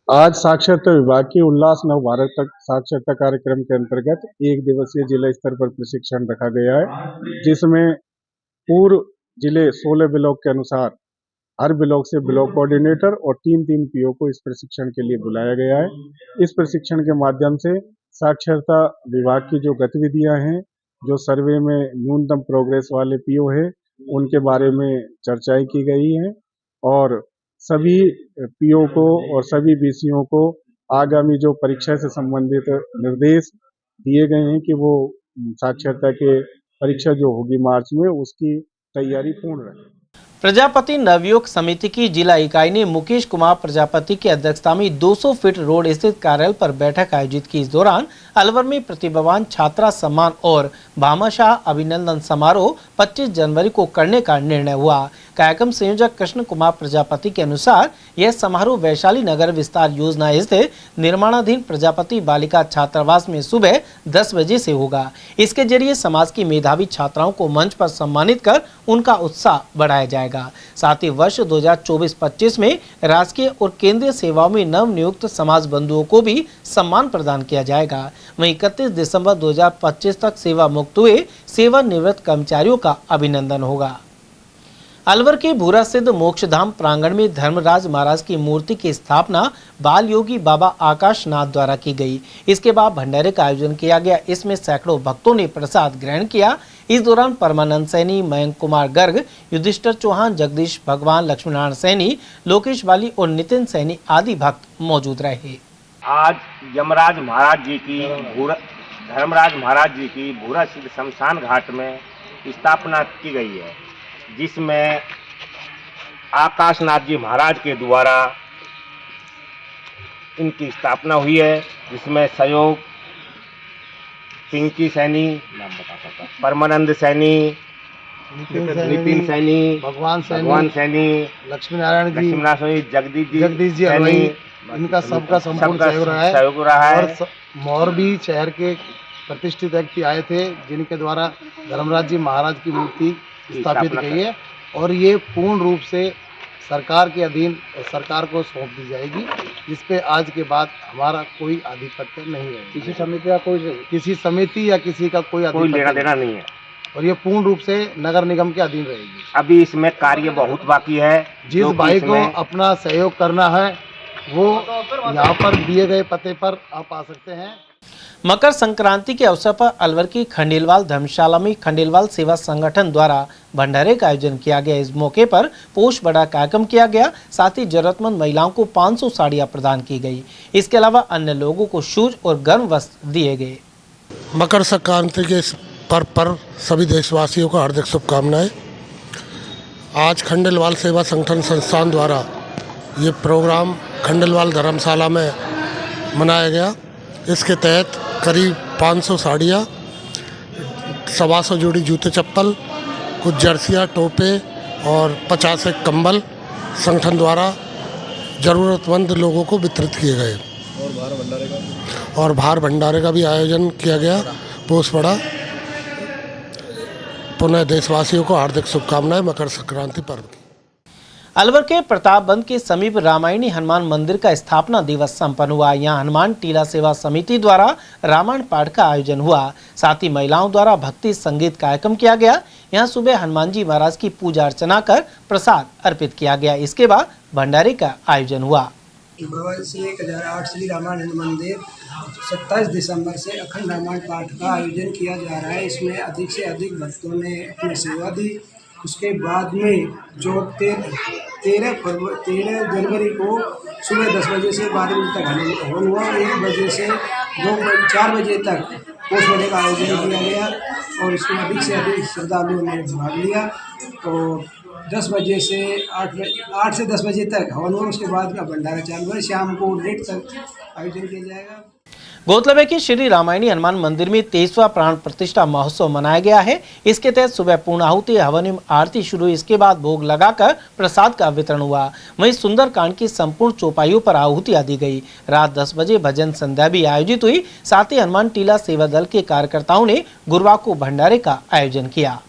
आज साक्षरता विभाग की उल्लास नव भारत तक साक्षरता कार्यक्रम के अंतर्गत 1 दिवसीय जिला स्तर पर प्रशिक्षण रखा गया है, जिसमें पूर्व जिले 16 ब्लॉक के अनुसार हर ब्लॉक से ब्लॉक कोऑर्डिनेटर और 3-3 पीओ को इस प्रशिक्षण के लिए बुलाया गया है। इस प्रशिक्षण के माध्यम से साक्षरता विभाग की जो गतिविधियां हैं, जो सर्वे में न्यूनतम प्रोग्रेस वाले पीओ है, उनके बारे में चर्चाएं की गई हैं और सभी पीओ को और सभी बीसीओ को आगामी जो परीक्षा से संबंधित निर्देश दिए गए हैं कि वो साक्षरता के परीक्षा जो होगी मार्च में, उसकी तैयारी पूर्ण रखें। प्रजापति नवयुवक समिति की जिला इकाई ने मुकेश कुमार प्रजापति की अध्यक्षता में 200 फीट रोड स्थित कार्यालय पर बैठक आयोजित की। इस दौरान अलवर में प्रतिभावान छात्रा सम्मान और भामाशाह अभिनंदन समारोह 25 जनवरी को करने का निर्णय हुआ। कार्यक्रम संयोजक कृष्ण कुमार प्रजापति के अनुसार यह समारोह वैशाली नगर विस्तार योजना स्थित निर्माणाधीन प्रजापति बालिका छात्रावास में सुबह 10 बजे से होगा। इसके जरिए समाज की मेधावी छात्राओं को मंच पर सम्मानित कर उनका उत्साह बढ़ाया जाएगा। साथ ही वर्ष 2024-25 में राजकीय और केंद्रीय सेवाओं में नव नियुक्त समाज बंधुओं को भी सम्मान प्रदान किया जाएगा। वहीं 31 दिसंबर 2025 तक सेवा मुक्त हुए सेवानिवृत्त कर्मचारियों का अभिनंदन होगा। अलवर के भूरा सिद्ध मोक्षधाम प्रांगण में धर्मराज महाराज की मूर्ति की स्थापना बाल योगी बाबा आकाश नाथ द्वारा की गई। इसके बाद भंडारे का आयोजन किया गया। इसमें सैकड़ों भक्तों ने प्रसाद ग्रहण किया। इस दौरान परमानंद सैनी, मयंक कुमार गर्ग, युधिष्ठिर चौहान, जगदीश भगवान, लक्ष्मीनारायण सैनी, लोकेश बाली और नितिन सैनी आदि भक्त मौजूद रहे। आज यमराज महाराज जी की धर्मराज महाराज जी की भूरा सिद्ध शमशान घाट में स्थापना की गई है, जिसमें आकाशनाथ जी महाराज के द्वारा इनकी स्थापना हुई है, जिसमें सहयोग पिंकी सैनी, परमानंद सैनी, नितिन सैनी, भगवान सैनी, लक्ष्मीनारायण सैनी, जगदीश जी सैनी, इनका सबका संपूर्ण सहयोग रहा है। और मोरबी शहर के प्रतिष्ठित व्यक्ति आए थे, जिनके द्वारा धर्मराज जी महाराज की मूर्ति स्थापित गई है और ये पूर्ण रूप से सरकार के अधीन सरकार को सौंप दी जाएगी, जिस पे आज के बाद हमारा कोई आधिपत्य नहीं है। किसी समिति या किसी का कोई लेना देना नहीं है और ये पूर्ण रूप से नगर निगम के अधीन रहेगी। अभी इसमें कार्य बहुत बाकी है। जिस भाई को अपना सहयोग करना है वो यहाँ पर दिए गए पते पर आप आ सकते हैं। मकर संक्रांति के अवसर पर अलवर की खंडेलवाल धर्मशाला में खंडेलवाल सेवा संगठन द्वारा भंडारे का आयोजन किया गया। इस मौके पर पोष बड़ा कार्यक्रम किया गया। साथ ही जरूरतमंद महिलाओं को 500 साड़ियां प्रदान की गई। इसके अलावा अन्य लोगों को शूज और गर्म वस्त्र दिए गए। मकर संक्रांति के पर्व पर सभी देशवासियों को हार्दिक शुभकामनाएं। आज खंडेलवाल सेवा संगठन संस्थान द्वारा ये प्रोग्राम खंडेलवाल धर्मशाला में मनाया गया। इसके तहत करीब 500 साड़ियाँ, 125 जोड़ी जूते चप्पल, कुछ जर्सियाँ, टोपे और 50 एक कंबल संगठन द्वारा ज़रूरतमंद लोगों को वितरित किए गए। और भार भंडारे का भी आयोजन किया गया। पोष बड़ा। पुनः देशवासियों को हार्दिक शुभकामनाएं मकर संक्रांति पर्व की। अलवर के प्रतापबंद के समीप रामायणी हनुमान मंदिर का स्थापना दिवस संपन्न हुआ। यहां हनुमान टीला सेवा समिति द्वारा रामायण पाठ का आयोजन हुआ। साथ ही महिलाओं द्वारा भक्ति संगीत कार्यक्रम किया गया। यहां सुबह हनुमान जी महाराज की पूजा अर्चना कर प्रसाद अर्पित किया गया। इसके बाद भंडारे का आयोजन हुआ। श्री 1008 श्री रामायण मंदिर 27 दिसंबर से अखंड रामायण पाठ का आयोजन किया जा रहा है। इसमें अधिक से अधिक भक्तों ने अपनी सेवा दी। उसके बाद में जो 13 जनवरी को सुबह 10 बजे से 12 बजे तक हवन हुआ। 1 बजे से 4 बजे तक पोष बड़े का आयोजन किया गया और इसमें अधिक से अधिक श्रद्धालुओं ने भाग लिया। और 10 बजे से 8 से 10 बजे तक हवन हुआ। उसके बाद का भंडारा चालू है। शाम को 1:30 तक आयोजन किया जाएगा। गौरतलब है कि श्री रामायणी हनुमान मंदिर में 23वां प्राण प्रतिष्ठा महोत्सव मनाया गया है। इसके तहत सुबह पूर्णाहुति, हवन एवं आरती शुरू। इसके बाद भोग लगाकर प्रसाद का वितरण हुआ। वहीं सुंदरकांड की संपूर्ण चौपाइयों पर आहुतियां दी गई। रात 10 बजे भजन संध्या भी आयोजित हुई। साथ ही हनुमान टीला सेवा दल के कार्यकर्ताओं ने गुरुवार को भंडारे का आयोजन किया।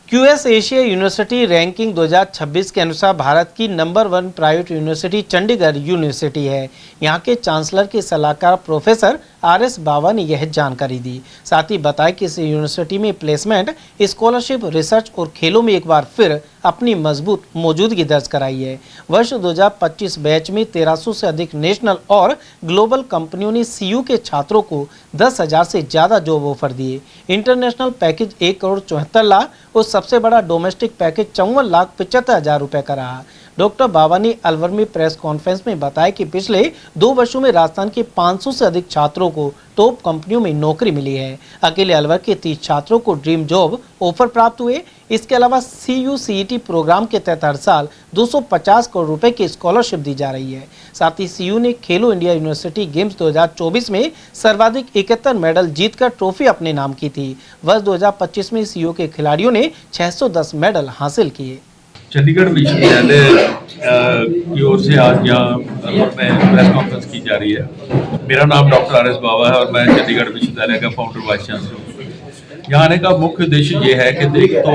QS एशिया यूनिवर्सिटी रैंकिंग 2026 के अनुसार भारत की number 1 private university Chandigarh university है। यहाँ के चांसलर के सलाहकार प्रोफेसर RS बावा ने यह जानकारी दी। साथ ही बताया कि इस यूनिवर्सिटी में प्लेसमेंट, स्कॉलरशिप, रिसर्च और खेलों में एक बार फिर अपनी मजबूत मौजूदगी दर्ज कराई है। वर्ष 2025 बैच में 1300 से अधिक नेशनल और ग्लोबल कंपनियों ने CU के छात्रों को 10,000 से ज़्यादा जॉब ऑफर दिए। इंटरनेशनल पैकेज 1 करोड़ 74 लाख और सबसे बड़ा डोमेस्टिक पैकेज 54,75,000 रुपये का रहा। डॉक्टर बावा ने अलवर में प्रेस कॉन्फ्रेंस में बताया कि पिछले 2 वर्षों में राजस्थान के 500 से अधिक छात्रों को टॉप कंपनियों में नौकरी मिली है। अकेले अलवर के 30 छात्रों को ड्रीम जॉब ऑफर प्राप्त हुए। इसके अलावा CU-CET प्रोग्राम के तहत हर साल 250 करोड़ रुपए की स्कॉलरशिप दी जा रही है। साथ ही CU ने खेलो इंडिया यूनिवर्सिटी गेम्स 2024 में सर्वाधिक 71 मेडल जीतकर ट्रॉफी अपने नाम की थी। वर्ष 2025 में CU के खिलाड़ियों ने 610 मेडल हासिल किए। चंडीगढ़ विश्वविद्यालय की ओर से आज यहाँ अलवर में प्रेस कॉन्फ्रेंस की जा रही है। मेरा नाम डॉक्टर RS बावा है और मैं चंडीगढ़ विश्वविद्यालय का फाउंडर वाइस चांसलर हूँ। यहाँ आने का मुख्य उद्देश्य ये है कि देख तो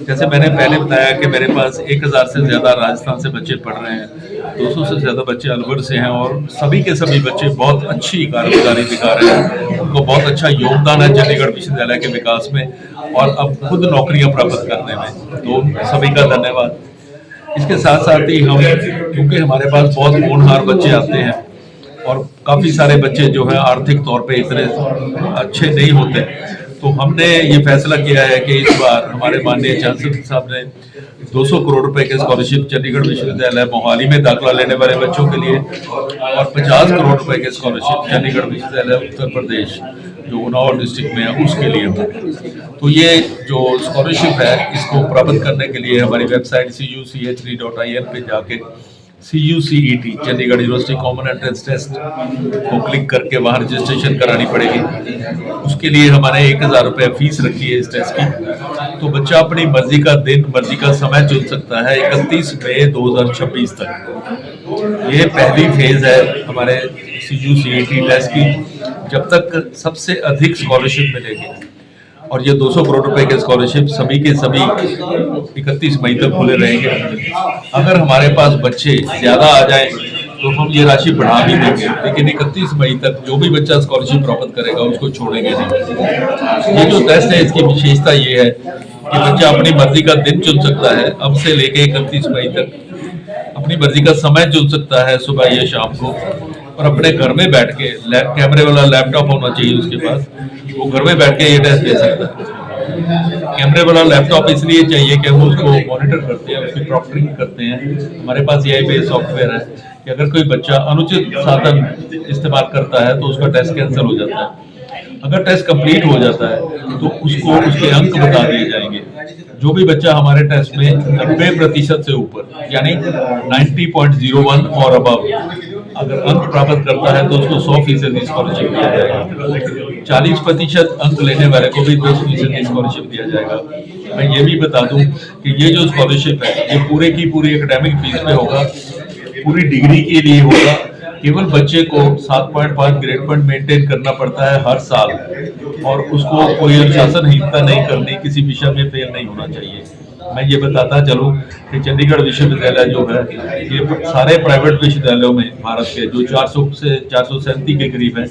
जैसे मैंने पहले बताया कि मेरे पास 1000 से ज़्यादा राजस्थान से बच्चे पढ़ रहे हैं, 200 से ज़्यादा बच्चे अलवर से हैं और सभी के सभी बच्चे बहुत अच्छी कारगुजारी दिखा रहे हैं। उनको बहुत अच्छा योगदान है चंडीगढ़ विश्वविद्यालय के विकास में और अब खुद नौकरियां प्राप्त करने में, तो सभी का धन्यवाद। इसके साथ साथ ही हम, क्योंकि हमारे पास बहुत होनहार बच्चे आते हैं और काफ़ी सारे बच्चे जो है आर्थिक तौर पे इतने अच्छे नहीं होते, तो हमने ये फैसला किया है कि इस बार हमारे माननीय चांसलर साहब ने 200 करोड़ रुपए के स्कॉलरशिप चंडीगढ़ विश्वविद्यालय मोहाली में दाखिला लेने वाले बच्चों के लिए और 50 करोड़ रुपए के स्कॉलरशिप चंडीगढ़ विश्वविद्यालय उत्तर प्रदेश जो उन्नाव डिस्ट्रिक्ट में है उसके लिए। तो ये जो स्कॉलरशिप है इसको प्राप्त करने के लिए हमारी वेबसाइट CUCH3.in पे जाके CU-CET Chandigarh university common entrance test को क्लिक करके वहाँ रजिस्ट्रेशन करानी पड़ेगी। उसके लिए हमारे 1000 रुपये फीस रखी है इस टेस्ट की। तो बच्चा अपनी मर्जी का दिन, मर्जी का समय चुन सकता है 31 मई 2026 तक। ये पहली फेज है हमारे CU-CET टेस्ट की, जब तक सबसे अधिक स्कॉलरशिप मिलेगी। और ये 200 करोड़ रुपए के स्कॉलरशिप सभी के सभी 31 मई तक खुले रहेंगे। अगर हमारे पास बच्चे ज़्यादा आ जाएं तो हम ये राशि बढ़ा भी देंगे, लेकिन 31 मई तक जो भी बच्चा स्कॉलरशिप प्राप्त करेगा उसको छोड़ेंगे नहीं। ये जो टेस्ट है इसकी विशेषता ये है कि बच्चा अपनी मर्जी का दिन चुन सकता है, अब से लेके 31 मई तक अपनी मर्जी का समय चुन सकता है, सुबह या शाम को, और अपने घर में बैठ के कैमरे वाला लैपटॉप होना चाहिए उसके पास, वो घर में बैठ के ये टेस्ट दे सकता है। कैमरे वाला लैपटॉप इसलिए चाहिए कि वो उसको मॉनिटर करते हैं, उसकी प्रॉक्टरिंग करते हैं। हमारे पास AI बेस्ड सॉफ्टवेयर है कि अगर कोई बच्चा अनुचित साधन इस्तेमाल करता है तो उसका टेस्ट कैंसिल हो जाता है। अगर टेस्ट कंप्लीट हो जाता है तो उसको उसके अंक बता दिए जाएंगे। जो भी बच्चा हमारे टेस्ट में 90% से ऊपर यानी 90.01 और अबव अगर अंक प्राप्त करता है तो उसको 100% स्कॉलरशिप दिया जाएगा। 40% अंक लेने वाले को भी 10% स्कॉलरशिप दिया जाएगा। मैं ये भी बता दूं कि ये जो स्कॉलरशिप है ये पूरे की पूरी एकेडमिक फीस पे होगा, पूरी डिग्री के लिए होगा। केवल बच्चे को 7.5 ग्रेड पॉइंट मेंटेन करना पड़ता है हर साल और उसको कोई अनुशासनहीनता नहीं करनी, किसी विषय में फेल नहीं होना चाहिए। मैं ये बताता चलूँ कि चंडीगढ़ विश्वविद्यालय जो है ये सारे प्राइवेट विश्वविद्यालयों में भारत के जो 400 से 437 के करीब है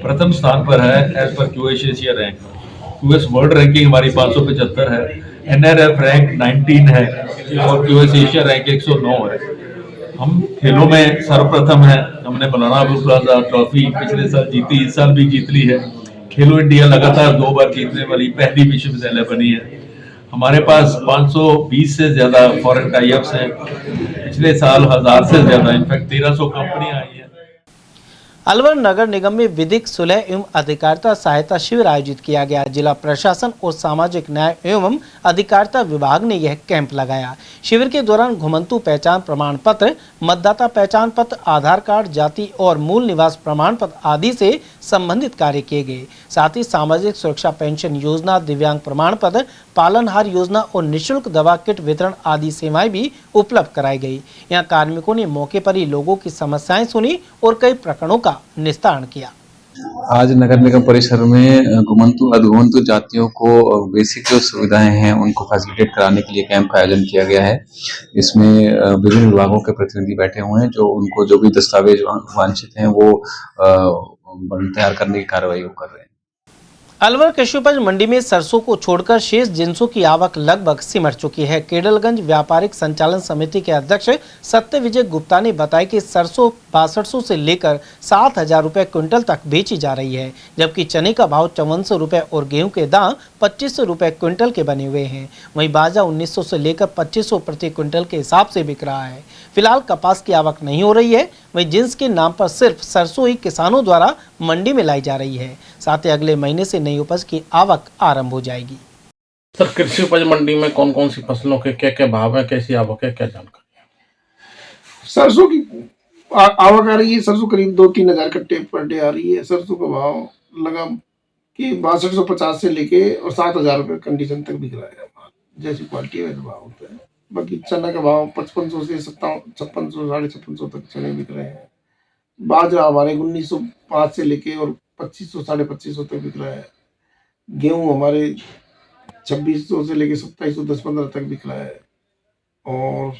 प्रथम स्थान पर है as per QS Asia rank. QS world ranking हमारी 575 है, NRF रैंक 19 है और QS एशिया रैंक 109 है। हम खेलों में सर्वप्रथम है, हमने मौलाना अबुल कलाम आजाद ट्रॉफी पिछले साल जीती, इस साल भी जीत ली है। खेलो इंडिया लगातार 2 बार जीतने वाली पहली विश्वविद्यालय बनी है। हमारे पास 520 से ज्यादा फॉरेन टाई-अप्स हैं। पिछले साल 1000 से ज्यादा, इनफैक्ट 1300 कंपनियां आई हैं। अलवर नगर निगम में विधिक सुलह एवं अधिकारिता सहायता शिविर आयोजित किया गया। जिला प्रशासन और सामाजिक न्याय एवं अधिकारिता विभाग ने यह कैंप लगाया। शिविर के दौरान घुमंतु पहचान प्रमाण पत्र, मतदाता पहचान पत्र, आधार कार्ड, जाति और मूल निवास प्रमाण पत्र आदि से संबंधित कार्य किए गए। साथ ही सामाजिक सुरक्षा पेंशन योजना, दिव्यांग प्रमाण पत्र, पालनहार योजना और निःशुल्क दवा किट वितरण आदि सेवाएं भी उपलब्ध कराई गई। यहाँ कार्मिकों ने मौके पर ही लोगों की समस्याएं सुनी और कई प्रकरणों का निस्तारण किया। आज नगर निगम परिसर में घुमंतु अधघुमंतु जातियों को बेसिक जो सुविधाएं हैं उनको फैसिलिटेट कराने के लिए कैंप का आयोजन किया गया है। इसमें विभिन्न विभागों के प्रतिनिधि बैठे हुए हैं जो उनको जो भी दस्तावेज वांछित हैं वो बंड तैयार करने की कार्रवाई वो कर रहे हैं। अलवर कृषि उपज मंडी में सरसों को छोड़कर शेष जिंसों की आवक लगभग सिमट चुकी है। केडलगंज व्यापारिक संचालन समिति के अध्यक्ष सत्य विजय गुप्ता ने बताया कि सरसों 6200 से लेकर 7000 रुपए क्विंटल तक बेची जा रही है, जबकि चने का भाव 5400 रुपए और गेहूं के दाम 2500 रुपए क्विंटल के बने हुए हैं। वहीं बाजा 1900 से लेकर 2500 प्रति क्विंटल के हिसाब से बिक रहा है। फिलहाल कपास की आवक नहीं हो रही है, वहीं जिंस के नाम पर सिर्फ सरसों ही किसानों द्वारा मंडी में लाई जा रही है। साथ ही अगले महीने से नई उपज की आवक आरंभ हो जाएगी। सर, कृषि उपज मंडी में कौन कौन सी फसलों के क्या क्या भाव है, कैसी आवक है, क्या जानकारी? सरसों की आवक आ रही है। सरसों करीब 2-3 हजार कट्टे पर डे आ रही है। सरसों का भाव लगा कि 6250 से लेके और 7000 रुपये कंडीशन तक बिक रहा है। जैसी क्वालिटी है वैसे भाव होता है। बाकी चना का भाव 5500 से 5600 5650 तक चने बिक रहे हैं। बाजरा हमारे 1905 से लेके और 2500 2550 तक बिक रहा है। गेहूं हमारे 2600 से लेके 2700 10-15 तक बिक रहा है। और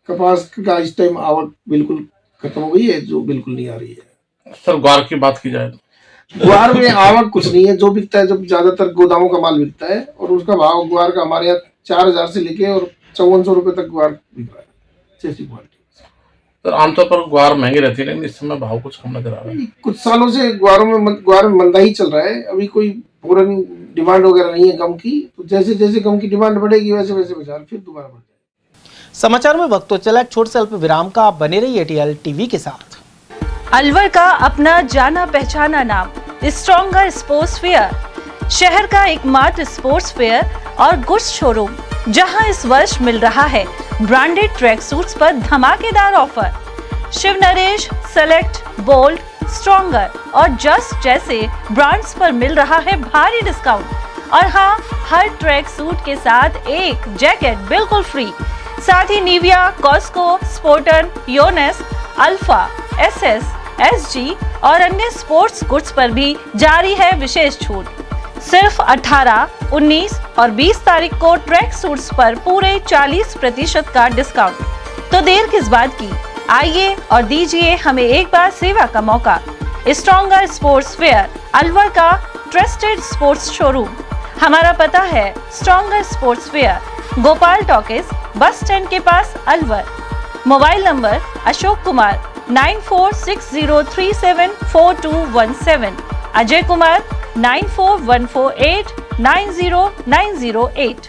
कपास का इस टाइम आवक बिल्कुल खत्म हो गई है, जो बिल्कुल नहीं आ रही है। सर, ग्वार की बात की जाए तो ग्वार में आवक कुछ नहीं है। जो बिकता है, जब ज्यादातर गोदामों का माल बिकता है और उसका भाव ग्वार का हमारे यहाँ 4000 से लेके और 5400 रुपए तक ग्वार बिक रहा है। जैसी क्वालिटी सर, आमतौर पर ग्वार महंगी रहती है, लेकिन इस समय भाव कुछ कम नजर आ रहा है। कुछ सालों से ग्वार में मंदा ही चल रहा है। अभी कोई पूरा डिमांड वगैरह नहीं है गम की। तो जैसे जैसे गम की डिमांड बढ़ेगी वैसे वैसे बाजार फिर दोबारा बढ़ जाएगा। समाचार में वक्त तो चला एक छोटे से अल्प विराम का। आप बने रहिए एटीएल टीवी के साथ। अलवर का अपना जाना पहचाना नाम स्ट्रॉन्गर स्पोर्ट्स फेयर, शहर का एकमात्र स्पोर्ट्स फेयर और गुड्स शोरूम, जहां इस वर्ष मिल रहा है ब्रांडेड ट्रैक सूट्स पर धमाकेदार offer. Shiv Naresh, select, bold, stronger और जस्ट जैसे ब्रांड्स पर मिल रहा है भारी डिस्काउंट। और हाँ, हर ट्रैक सूट के साथ एक जैकेट बिल्कुल फ्री। साथ ही निविया, कॉस्को, स्पोर्टन, योनेस, अल्फा, एसएस, एसजी और अन्य स्पोर्ट्स गुड्स पर भी जारी है विशेष छूट। सिर्फ 18, 19 और 20 तारीख को ट्रैक सूट्स पर पूरे 40% का डिस्काउंट। तो देर किस बात की, आइए और दीजिए हमें एक बार सेवा का मौका। स्ट्रॉन्गर स्पोर्ट्स फेयर, अलवर का ट्रस्टेड स्पोर्ट्स शोरूम। हमारा पता है stronger sports fair, Gopal talkies, bus stand के पास, अलवर। Mobile number Ashok Kumar 9460374217, Ajay Kumar 9414890908।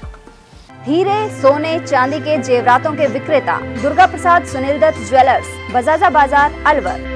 हीरे, सोने, चांदी के जेवरातों के विक्रेता दुर्गा प्रसाद सुनील दत्त ज्वेलर्स, बजाजा बाजार, अलवर।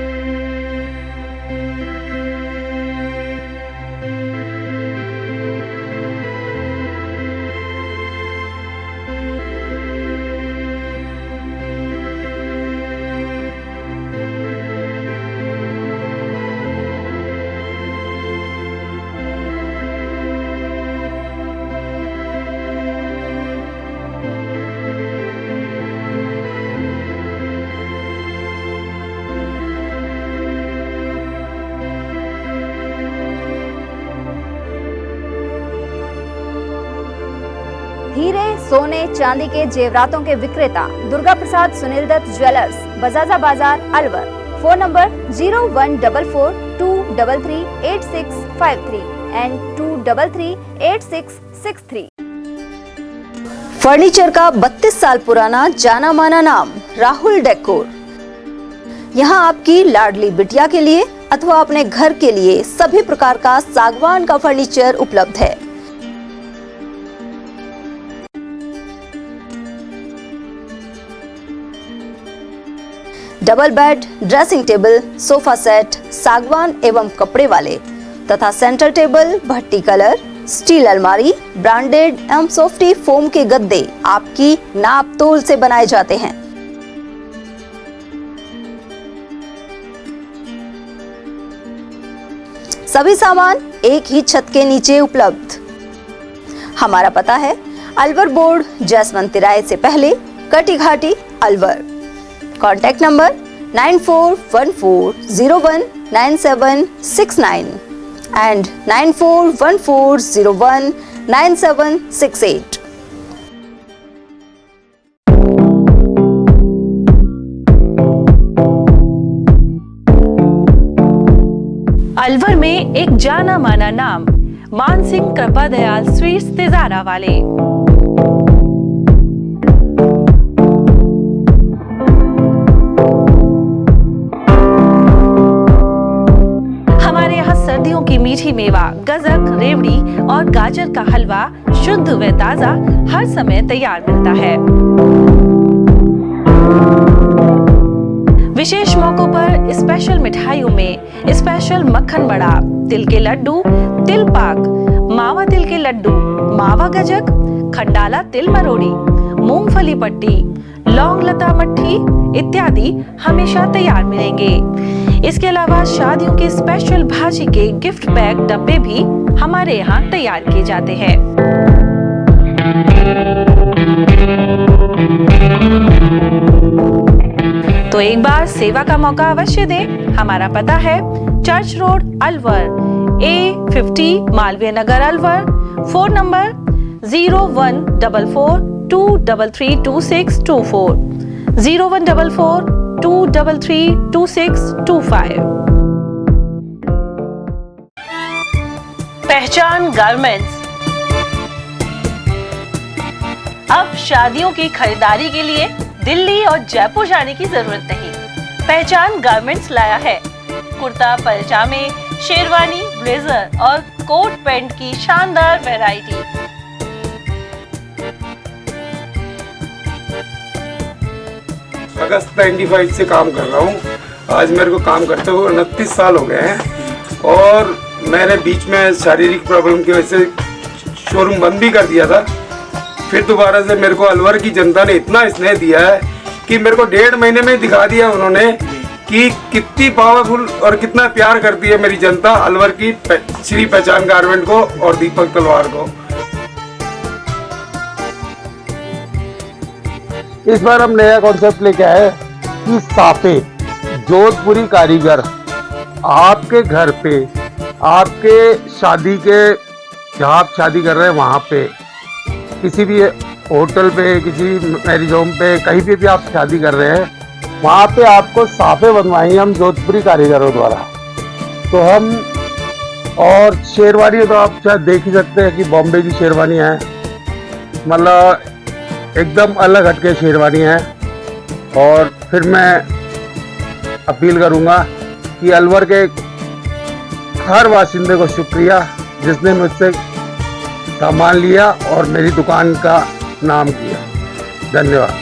हीरे, सोने, चांदी के जेवरातों के विक्रेता दुर्गा प्रसाद सुनील दत्त ज्वेलर्स, बजाजा बाजार, Alwar. Phone number 0144233863 and 2338663। Furniture का 32 साल पुराना जाना माना नाम राहुल डेकोर। यहाँ आपकी लाडली बिटिया के लिए अथवा अपने घर के लिए सभी प्रकार का सागवान का फर्नीचर उपलब्ध है। Double bed, dressing table, sofa set, सागवान एवं कपड़े वाले तथा सेंटर टेबल, भट्टी कलर, स्टील अलमारी, ब्रांडेड एवं सॉफ्टी फोम के गद्दे आपकी नाप तोल से बनाए जाते हैं। सभी सामान एक ही छत के नीचे उपलब्ध। हमारा पता है अलवर बोर्ड, जैसवंत तिराहे से पहले, कटी घाटी, Alwar. Contact number 9414019769 and 9414019768। Alwar में एक जाना माना नाम, मानसिंह कृपा दयाल स्वीट्स तिजारा वाले। हमारे यहाँ सर्दियों की मीठी मेवा, गजक, रेवड़ी और गाजर का हलवा शुद्ध व ताजा हर समय तैयार मिलता है। विशेष मौकों पर स्पेशल मिठाइयों में स्पेशल मक्खन बड़ा, तिल के लड्डू, तिल पाक, मावा तिल के लड्डू, मावा गजक, खंडाला तिल मरोड़ी, मूंगफली पट्टी, लौंग लता मट्ठी इत्यादि हमेशा तैयार मिलेंगे। इसके अलावा शादियों के स्पेशल भाजी के गिफ्ट पैक डब्बे भी हमारे यहाँ तैयार किए जाते हैं। तो एक बार सेवा का मौका अवश्य दें। हमारा पता है church road Alwar, A50 Malviya Nagar Alwar. Phone number 014423322624, 014423322625। पहचान गारमेंट्स। अब शादियों की खरीदारी के लिए दिल्ली और जयपुर जाने की जरूरत नहीं। पहचान गारमेंट्स लाया है कुर्ता पैजामे, शेरवानी, ब्लेजर और कोट पैंट की शानदार वैरायटी। अगस्त 95 से काम कर रहा हूँ। आज मेरे को काम करते हुए 29 साल हो गए हैं और मैंने बीच में शारीरिक प्रॉब्लम की वजह से शोरूम बंद भी कर दिया था। फिर दोबारा से मेरे को अलवर की जनता ने इतना स्नेह दिया है कि मेरे को 1.5 महीने में दिखा दिया उन्होंने कि कितनी पावरफुल और कितना प्यार करती है मेरी जनता अलवर की श्री पहचान गारमेंट को और दीपक तलवार को। इस बार हम नया कॉन्सेप्ट लेके आए कि साफे जोधपुरी कारीगर आपके घर पे, आपके शादी के जहाँ आप शादी कर रहे हैं वहाँ पे, किसी भी होटल पे, किसी मैरिज होम पे, कहीं पे भी आप शादी कर रहे हैं वहाँ पे आपको साफे बनवाएंगे हम जोधपुरी कारीगरों द्वारा। तो हम और शेरवानी तो आप शायद देख ही सकते हैं कि बॉम्बे की शेरवानी है, मतलब एकदम अलग हटके शेरवानी है। और फिर मैं अपील करूँगा कि अलवर के हर बाशिंदे को शुक्रिया जिसने मुझसे सामान लिया और मेरी दुकान का नाम किया। धन्यवाद।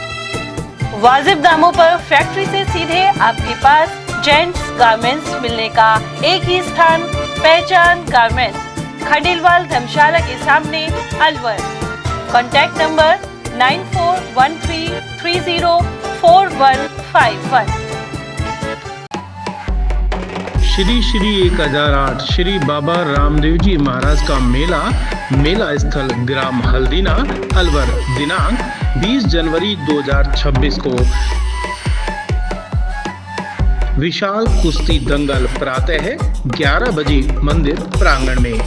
वाजिब दामों पर फैक्ट्री से सीधे आपके पास जेंट्स गारमेंट्स मिलने का एक ही स्थान, पहचान गारमेंट्स, खंडेलवाल धर्मशाला के सामने अलवर। Contact number 9413304151। श्री श्री 1008 श्री बाबा रामदेव जी महाराज का मेला स्थल ग्राम हल्दीना अलवर। दिनांक 20 जनवरी 2026 को विशाल कुश्ती दंगल प्रातः 11 बजे मंदिर प्रांगण में।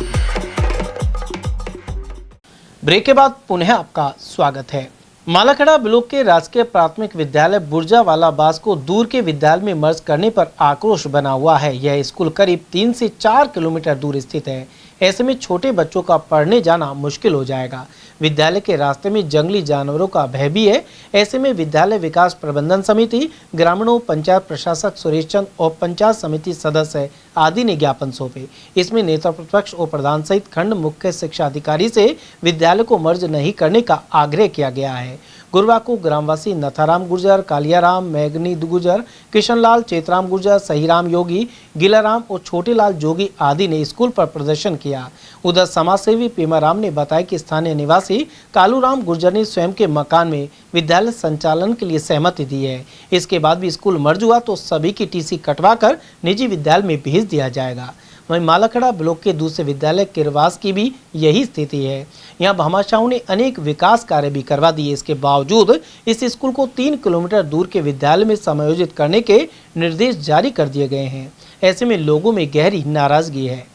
ब्रेक के बाद पुनः आपका स्वागत है। मालाखेड़ा ब्लॉक के राजकीय प्राथमिक विद्यालय बुर्जावाला बास को दूर के विद्यालय में मर्ज करने पर आक्रोश बना हुआ है। यह स्कूल करीब 3 से 4 किलोमीटर दूर स्थित है। ऐसे में छोटे बच्चों का पढ़ने जाना मुश्किल हो जाएगा। विद्यालय के रास्ते में जंगली जानवरों का भय भी है। ऐसे में विद्यालय विकास प्रबंधन समिति, ग्रामीणों, पंचायत प्रशासक सुरेश चंद और पंचायत समिति सदस्य आदि ने ज्ञापन सौंपे। इसमें नेता प्रतिपक्ष और प्रधान सहित खंड मुख्य शिक्षा अधिकारी से विद्यालय को मर्ज नहीं करने का आग्रह किया गया है। गुरुवार को ग्रामवासी नथाराम गुर्जर, कालियाराम, मैगनी गुर्जर, किशनलाल, चेतराम गुर्जर, सहीराम योगी, गिलाराम और छोटेलाल जोगी आदि ने स्कूल पर प्रदर्शन किया। उधर समाजसेवी पेमाराम ने बताया कि स्थानीय निवासी कालूराम गुर्जर ने स्वयं के मकान में विद्यालय संचालन के लिए सहमति दी है। इसके बाद भी स्कूल मर्ज हुआ तो सभी की टीसी कटवाकर निजी विद्यालय में भेज दिया जाएगा। वहीं मालाखेड़ा ब्लॉक के दूसरे विद्यालय किरवास की भी यही स्थिति है। यहाँ भामाशाहों ने अनेक विकास कार्य भी करवा दिए। इसके बावजूद इस स्कूल को 3 किलोमीटर दूर के विद्यालय में समायोजित करने के निर्देश जारी कर दिए गए हैं। ऐसे में लोगों में गहरी नाराजगी है।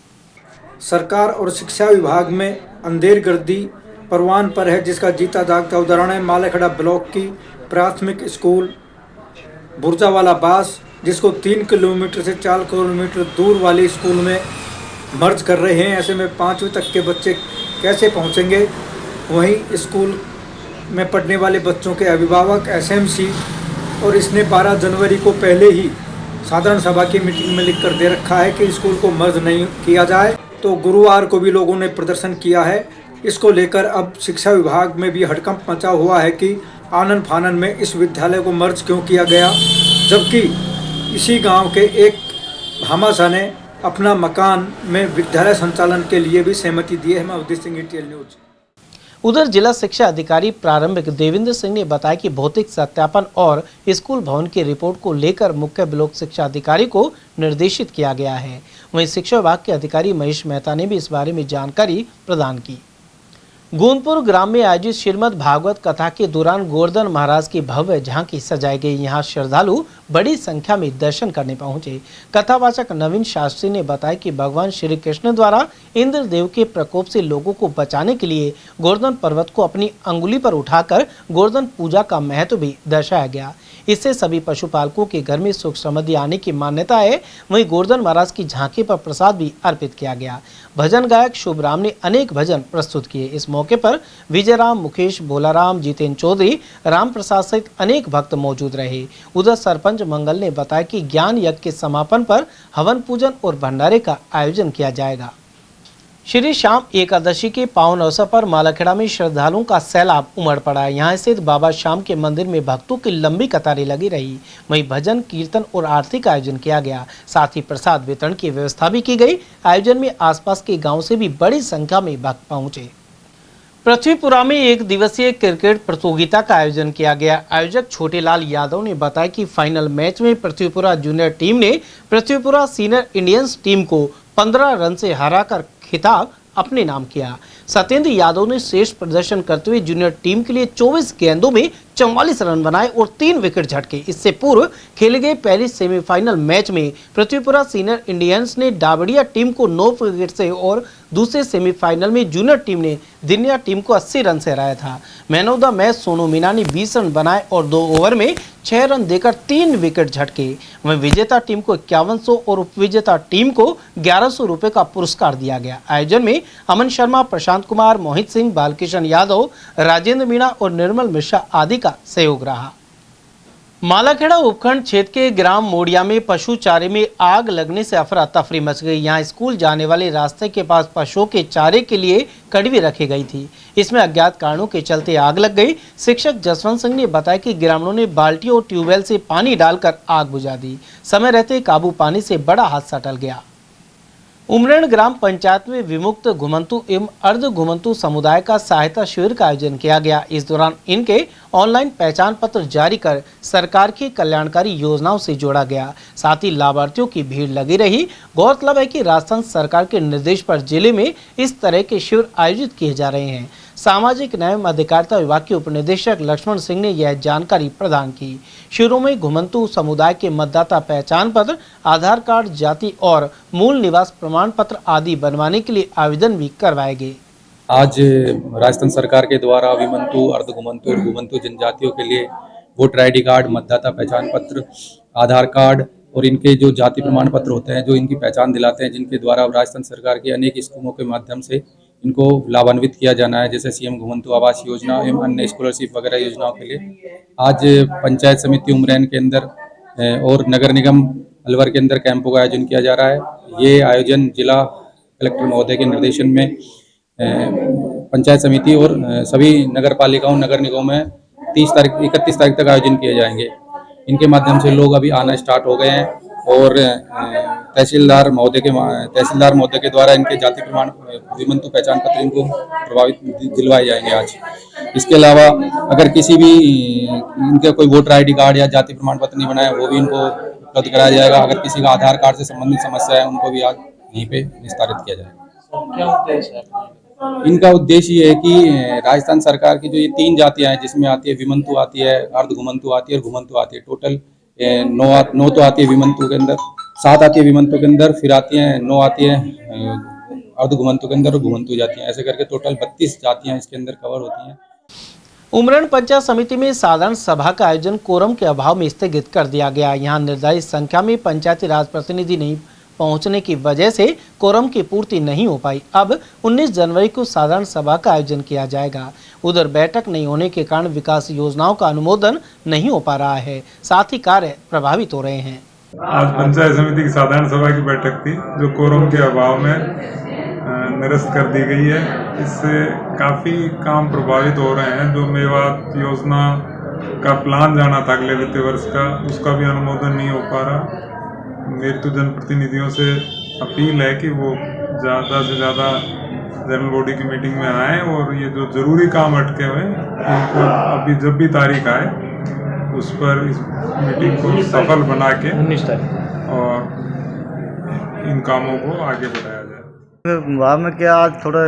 सरकार और शिक्षा विभाग में अंधेरगर्दी परवान पर है, जिसका जीता जागता उदाहरण है मालाखेड़ा ब्लॉक की प्राथमिक स्कूल बुर्जा वाला बास जिसको 3 किलोमीटर से 4 किलोमीटर दूर वाले स्कूल में मर्ज कर रहे हैं। ऐसे में 5वीं तक के बच्चे कैसे पहुंचेंगे? वहीं स्कूल में पढ़ने वाले बच्चों के अभिभावक, एसएमसी और इसने 12 जनवरी को पहले ही साधारण सभा की मीटिंग में लिखकर दे रखा है कि स्कूल को मर्ज नहीं किया जाए। तो गुरुवार को भी लोगों ने प्रदर्शन किया है। इसको लेकर अब शिक्षा विभाग में भी हड़कंप मचा हुआ है कि आनन फानन में इस विद्यालय को मर्ज क्यों किया गया, जबकि इसी गांव के एक भामाशाह ने अपना मकान में विद्यालय संचालन के लिए भी सहमति दी है। मैं अवधेश सिंह, ETL न्यूज। उधर जिला शिक्षा अधिकारी प्रारंभिक देवेंद्र सिंह ने बताया कि भौतिक सत्यापन और स्कूल भवन की रिपोर्ट को लेकर मुख्य ब्लॉक शिक्षा अधिकारी को निर्देशित किया गया है। वहीं शिक्षा विभाग के अधिकारी महेश मेहता ने भी इस बारे में जानकारी प्रदान की। गोंदपुर ग्राम में आयोजित श्रीमद् भागवत कथा के दौरान गोवर्धन महाराज की भव्य झांकी सजाई गई। यहाँ श्रद्धालु बड़ी संख्या में दर्शन करने पहुंचे। कथावाचक नवीन शास्त्री ने बताया कि भगवान श्री कृष्ण द्वारा इंद्रदेव के प्रकोप से लोगों को बचाने के लिए गोवर्धन पर्वत को अपनी अंगुली पर उठाकर गोवर्धन पूजा का महत्व भी दर्शाया गया। इससे सभी पशुपालकों के घर में सुख समृद्धि आने की मान्यता है। वहीं गोवर्धन महाराज की झांकी पर प्रसाद भी अर्पित किया गया। भजन गायक शुभराम ने अनेक भजन प्रस्तुत किए। इस मौके पर विजयराम, मुकेश, भोलाराम, जितेंद्र चौधरी, राम प्रसाद सहित अनेक भक्त मौजूद रहे। उधर सरपंच मंगल ने बताया कि ज्ञान यज्ञ के समापन पर हवन पूजन और भंडारे का आयोजन किया जाएगा। श्री श्याम एकादशी के पावन अवसर पर मालाखेड़ा में श्रद्धालुओं का सैलाब उमड़ पड़ा। यहाँ स्थित बाबा श्याम के मंदिर में भक्तों की लंबी कतारें लगी रही। वहीं भजन, कीर्तन और आरती का आयोजन किया गया। साथ ही प्रसाद वितरण की व्यवस्था भी की गई। आयोजन में आसपास के गांव से भी बड़ी संख्या में भक्त पहुंचे। पृथ्वीपुरा में एक दिवसीय क्रिकेट प्रतियोगिता का आयोजन किया गया। आयोजक छोटेलाल यादव ने बताया कि फाइनल मैच में पृथ्वीपुरा जूनियर टीम ने पृथ्वीपुरा सीनियर इंडियंस टीम को 15 रन से हराकर खिताब अपने नाम किया। सत्येंद्र यादव ने श्रेष्ठ प्रदर्शन करते हुए जूनियर टीम के लिए 24 गेंदों में 44 रन बनाए और 3 विकेट झटके। इससे पूर्व खेले गए पहले सेमीफाइनल मैच में पृथ्वीपुरा सीनियर इंडियंस ने डाबड़िया टीम को 9 विकेट से और दूसरे सेमीफाइनल में जूनियर टीम ने दिनिया टीम को 80 रन से हराया था। Man of the match Sonu Meena ने 20 रन बनाए और 2 ओवर में 6 रन देकर 3 विकेट झटके। वहीं विजेता टीम को 5100 और उपविजेता टीम को 1100 रुपए का पुरस्कार दिया गया। आयोजन में अमन शर्मा, प्रशांत कुमार, मोहित सिंह, बालकिशन यादव, राजेंद्र मीणा और निर्मल मिश्रा आदि का सहयोग रहा। मालाखेड़ा उपखंड क्षेत्र के ग्राम मोड़िया में पशु चारे में आग लगने से अफरा तफरी मच गई। यहाँ स्कूल जाने वाले रास्ते के पास पशुओं के चारे के लिए कड़वी रखी गई थी। इसमें अज्ञात कारणों के चलते आग लग गई। शिक्षक जसवंत सिंह ने बताया कि ग्रामीणों ने बाल्टी और ट्यूबवेल से पानी डालकर आग बुझा दी। समय रहते काबू पाने से बड़ा हादसा टल गया। उमरेण ग्राम पंचायत में विमुक्त घुमंतु एवं अर्ध घुमंतु समुदाय का सहायता शिविर का आयोजन किया गया। इस दौरान इनके ऑनलाइन पहचान पत्र जारी कर सरकार की कल्याणकारी योजनाओं से जोड़ा गया। साथ ही लाभार्थियों की भीड़ लगी रही। गौरतलब है कि राजस्थान सरकार के निर्देश पर जिले में इस तरह के शिविर आयोजित किए जा रहे हैं। सामाजिक न्याय एवं अधिकारिता विभाग के उपनिदेशक लक्ष्मण सिंह ने यह जानकारी प्रदान की। शिविरों में घुमंतु समुदाय के मतदाता पहचान पत्र, आधार कार्ड, जाति और मूल निवास प्रमाण पत्र आदि बनवाने के लिए आवेदन भी करवाए गए। आज राजस्थान सरकार के द्वारा विमंतु, अर्धघुमंतु और घुमंतु जनजातियों के लिए वोटर ID कार्ड, मतदाता पहचान पत्र, आधार कार्ड और इनके जो जाति प्रमाण पत्र होते हैं जो इनकी पहचान दिलाते हैं, जिनके द्वारा राजस्थान सरकार की अनेक स्कीमों के माध्यम से इनको लाभान्वित किया जाना है, जैसे CM घुमंतु आवास योजना एवं अन्य स्कॉलरशिप वगैरह योजनाओं के लिए आज पंचायत समिति उमरेन के अंदर और नगर निगम अलवर के अंदर कैंपों का आयोजन किया जा रहा है। ये आयोजन जिला कलेक्टर महोदय के निर्देशन में पंचायत समिति और सभी नगर पालिकाओं, नगर निगमों में 31 तारीख तक आयोजन किए जाएंगे। इनके माध्यम से लोग अभी आना स्टार्ट हो गए हैं और तहसीलदार महोदय के द्वारा इनके जाति प्रमाण विमंतु पहचान पत्र इनको प्रभावित दिलवाए जाएंगे आज। इसके अलावा अगर किसी भी इनका कोई वोटर ID कार्ड या जाति प्रमाण पत्र नहीं बनाया वो भी इनको उपलब्ध कराया जाएगा। अगर किसी का आधार कार्ड से संबंधित समस्या है उनको भी आज यहीं पे निस्तारित किया जाएगा। क्या उद्देश्य है? इनका उद्देश्य ये है कि राजस्थान सरकार की जो ये 3 जातियां हैं, जिसमें आती है विमंतु, आती है अर्ध घुमंतु, आती है और घुमंतु आती है, टोटल 9 तो आती है विमंतु के अंदर, 7 आती है विमंतु के अंदर, फिर आती है 9 आती है अर्ध घुमंतु के अंदर और घुमंतु जाती हैं। ऐसे करके टोटल 32 जातियां इसके अंदर कवर होती हैं। उमरन पंचायत समिति में साधारण सभा का आयोजन कोरम के अभाव में स्थगित कर दिया गया। यहां निर्धारित संख्या में पंचायती राज प्रतिनिधि नहीं पहुंचने की वजह से कोरम की पूर्ति नहीं हो पाई। अब 19 जनवरी को साधारण सभा का आयोजन किया जाएगा। उधर बैठक नहीं होने के कारण विकास योजनाओं का अनुमोदन नहीं हो पा रहा है, साथ ही कार्य प्रभावित हो रहे हैं। आज पंचायत समिति की साधारण सभा की बैठक थी जो कोरम के अभाव में निरस्त कर दी गई है। इससे काफ़ी काम प्रभावित हो रहे हैं। जो मेवात योजना का प्लान जाना था अगले वित्तीय वर्ष का, उसका भी अनुमोदन नहीं हो पा रहा। मेरी तो जनप्रतिनिधियों से अपील है कि वो ज़्यादा से ज़्यादा जनरल बॉडी की मीटिंग में आएँ और ये जो ज़रूरी काम अटके हुए हैं उनको अभी जब भी तारीख आए उस पर इस मीटिंग को सफल बना के 19 तारीख और इन कामों को आगे बढ़ाया जाए। वहाँ में क्या आज थोड़ा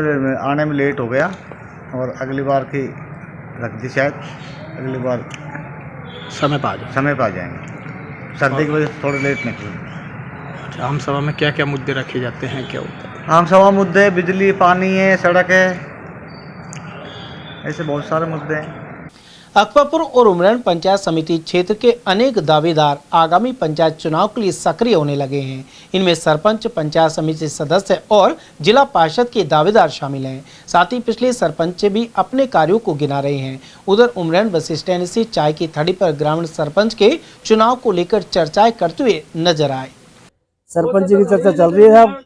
आने में लेट हो गया और अगली बार की रख दी, शायद अगली बार समय पर आ जाएंगे। सर्दी की वजह से थोड़ा लेट निकले। आम सभा में क्या क्या मुद्दे रखे जाते हैं, क्या होता है? आम सभा मुद्दे बिजली, पानी है, सड़क है, ऐसे बहुत सारे मुद्दे हैं। अकबरपुर और उमरन पंचायत समिति क्षेत्र के अनेक दावेदार आगामी पंचायत चुनाव के लिए सक्रिय होने लगे हैं। इनमें सरपंच, पंचायत समिति सदस्य और जिला पार्षद के दावेदार शामिल हैं। साथ ही पिछले सरपंच भी अपने कार्यों को गिना रहे हैं। उधर उमरन बस स्टैंड से चाय की थड़ी पर ग्रामीण सरपंच के चुनाव को लेकर चर्चाएं करते हुए नजर आए। सरपंच की चर्चा चल रही है अब,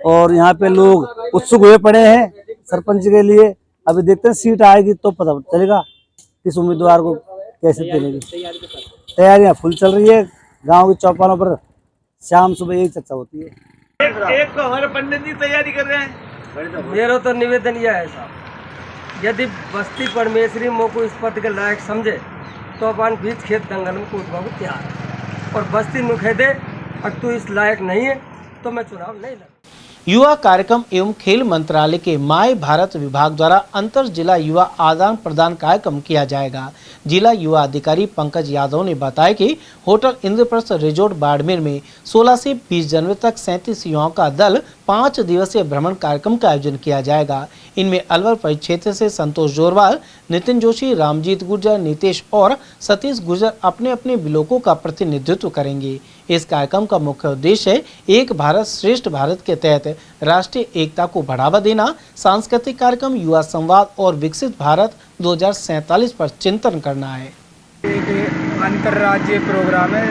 और यहाँ पे लोग उत्सुक हुए पड़े हैं सरपंच के लिए। अभी देखते हैं सीट आएगी तो पता चलेगा किस उम्मीदवार को कैसे देंगे। तैयारियां फुल चल रही है। गांव के चौपालों पर शाम सुबह यही चर्चा होती है। एक तो हमारे पंडित जी तैयारी कर रहे हैं। मेरा तो निवेदन यह है साहब, यदि बस्ती परमेश्वरी मो को इस पद के लायक समझे तो अपन बीच खेत दंगल में कूदवा को तैयार है, और बस्ती नुखे दे और तू इस लायक नहीं है तो मैं चुनाव नहीं लड़। युवा कार्यक्रम एवं खेल मंत्रालय के माय भारत विभाग द्वारा अंतर जिला युवा आदान प्रदान कार्यक्रम किया जाएगा। जिला युवा अधिकारी पंकज यादव ने बताया कि होटल इंद्रप्रस्थ रिजोर्ट बाड़मेर में 16 से 20 जनवरी तक 37 युवाओं का दल 5 दिवसीय भ्रमण कार्यक्रम का आयोजन किया जाएगा। इनमें अलवर परिक्षेत्र से संतोष जोरवाल, नितिन जोशी, रामजीत गुर्जर, नीतेश और सतीश गुर्जर अपने अपने ब्लॉकों का प्रतिनिधित्व करेंगे। इस कार्यक्रम का मुख्य उद्देश्य है एक भारत श्रेष्ठ भारत के तहत राष्ट्रीय एकता को बढ़ावा देना, सांस्कृतिक कार्यक्रम, युवा संवाद और विकसित भारत 2047 पर चिंतन करना है। एक अंतर्राज्यीय प्रोग्राम है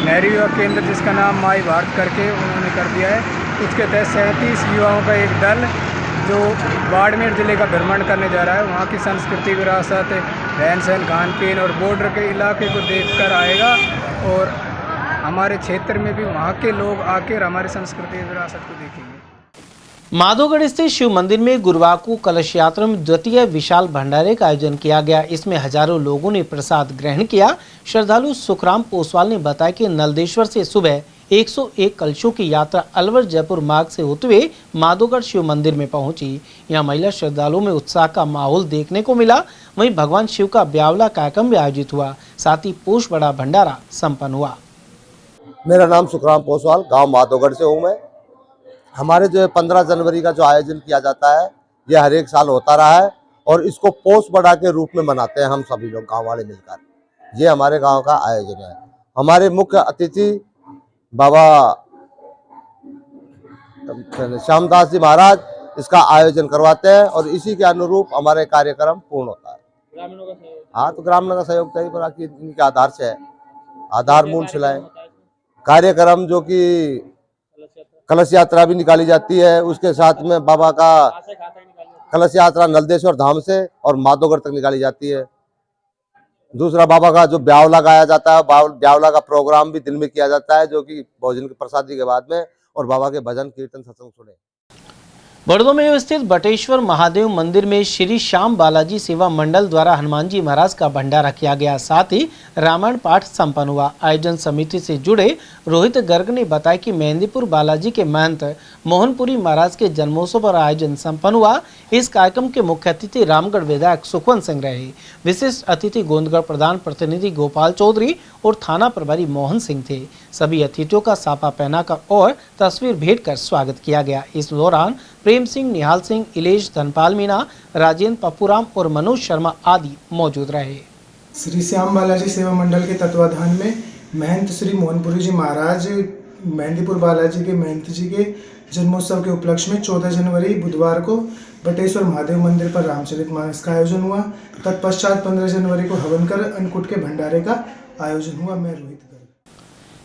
नेहरू युवा केंद्र, जिसका नाम माय भारत करके उन्होंने कर दिया है। उसके तहत 37 युवाओं का एक दल जो बाड़मेर जिले का भ्रमण करने जा रहा है। वहाँ की संस्कृति, विरासत, रहन सहन, खान पीन और बॉर्डर के इलाके को देखकर आएगा, और हमारे क्षेत्र में भी वहाँ के लोग आकर हमारी संस्कृति विरासत को देखेंगे। माधोगढ़ स्थित शिव मंदिर में गुरुवार को कलश यात्रा में द्वितीय विशाल भंडारे का आयोजन किया गया। इसमें हजारों लोगों ने प्रसाद ग्रहण किया। श्रद्धालु सुखराम पोसवाल ने बताया कि नलदेश्वर से सुबह 101 कलशों की यात्रा अलवर जयपुर मार्ग से होते हुए माधोगढ़ शिव मंदिर में पहुंची। यहां महिला श्रद्धालुओं में उत्साह का माहौल देखने को मिला। वहीं भगवान शिव का ब्यावला कार्यक्रम भी आयोजित हुआ। साथ ही पोष बड़ा भंडारा संपन्न हुआ। मेरा नाम सुखराम पोसवाल, गांव माधोगढ़ से हूँ मैं। हमारे जो 15 जनवरी का जो आयोजन किया जाता है यह हर एक साल होता रहा है, और इसको पोष बड़ा के रूप में मनाते हैं हम सभी लोग गांव वाले मिलकर। ये हमारे गांव का आयोजन है। हमारे मुख्य अतिथि बाबा श्यामदास जी महाराज इसका आयोजन करवाते हैं, और इसी के अनुरूप हमारे कार्यक्रम पूर्ण होता है। हाँ, तो ग्रामीणों का सहयोग चाहिए, पर इनके आधार से है, आधार मूल शिलाएं कार्यक्रम जो कि कलश यात्रा भी निकाली जाती है। उसके साथ में बाबा का कलश यात्रा नलदेश्वर धाम से और माधोगढ़ तक निकाली जाती है। दूसरा बाबा का जो ब्यावला गाया जाता है, ब्यावला का प्रोग्राम भी दिन में किया जाता है, जो कि भोजन की प्रसादी के बाद में, और बाबा के भजन कीर्तन सत्संग सुने। बड़दो में स्थित बटेश्वर महादेव मंदिर में श्री श्याम बालाजी सेवा मंडल द्वारा हनुमान जी महाराज का भंडारा किया गया। साथ ही रामायण पाठ संपन्न हुआ। आयोजन समिति से जुड़े रोहित गर्ग ने बताया कि मेहंदीपुर बालाजी के महंत मोहनपुरी महाराज के जन्मोत्सव पर आयोजन संपन्न हुआ। इस कार्यक्रम के मुख्य अतिथि रामगढ़ विधायक सुखवंत सिंह रहे। विशिष्ट अतिथि गोंदगढ़ प्रधान प्रतिनिधि गोपाल चौधरी और थाना प्रभारी मोहन सिंह थे। सभी अतिथियों का साफा पहनाकर और तस्वीर भेंट कर स्वागत किया गया। इस दौरान प्रेम सिंह, निहाल सिंह, इलेश, धनपाल मीणा, राजेंद्र, पप्पूराम और मनोज शर्मा आदि मौजूद रहे। श्री श्याम बालाजी सेवा मंडल के तत्वाधान में महंत श्री मोहनपुरी जी महाराज मेहंदीपुर बालाजी के महंत जी के जन्मोत्सव के उपलक्ष्य में 14 जनवरी बुधवार को बटेश्वर महादेव मंदिर पर रामचरितमानस का आयोजन हुआ। तत्पश्चात 15 जनवरी को हवन कर अन्नकूट के भंडारे का आयोजन हुआ। मैं रोहित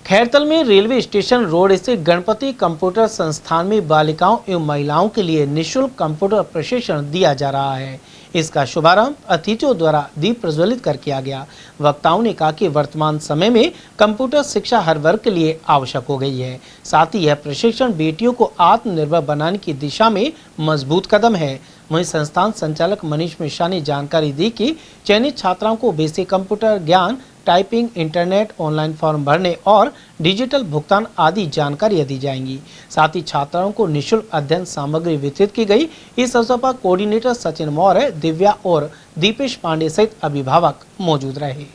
खैरतल में रेलवे स्टेशन रोड स्थित गणपति कंप्यूटर संस्थान में बालिकाओं एवं महिलाओं के लिए निःशुल्क कंप्यूटर प्रशिक्षण दिया जा रहा है। इसका शुभारंभ अतिथियों द्वारा दीप प्रज्वलित कर किया गया। वक्ताओं ने कहा कि वर्तमान समय में कंप्यूटर शिक्षा हर वर्ग के लिए आवश्यक हो गई है। साथ ही यह प्रशिक्षण बेटियों को आत्मनिर्भर बनाने की दिशा में मजबूत कदम है। वहीं संस्थान संचालक मनीष मिश्रा ने जानकारी दी कि चयनित छात्राओं को बेसिक कंप्यूटर ज्ञान, टाइपिंग, इंटरनेट, ऑनलाइन फॉर्म भरने और डिजिटल भुगतान आदि जानकारियां दी जाएंगी। साथ ही छात्राओं को निःशुल्क अध्ययन सामग्री वितरित की गई। इस अवसर पर कोऑर्डिनेटर सचिन मौर्य, दिव्या और दीपेश पांडे सहित अभिभावक मौजूद रहे।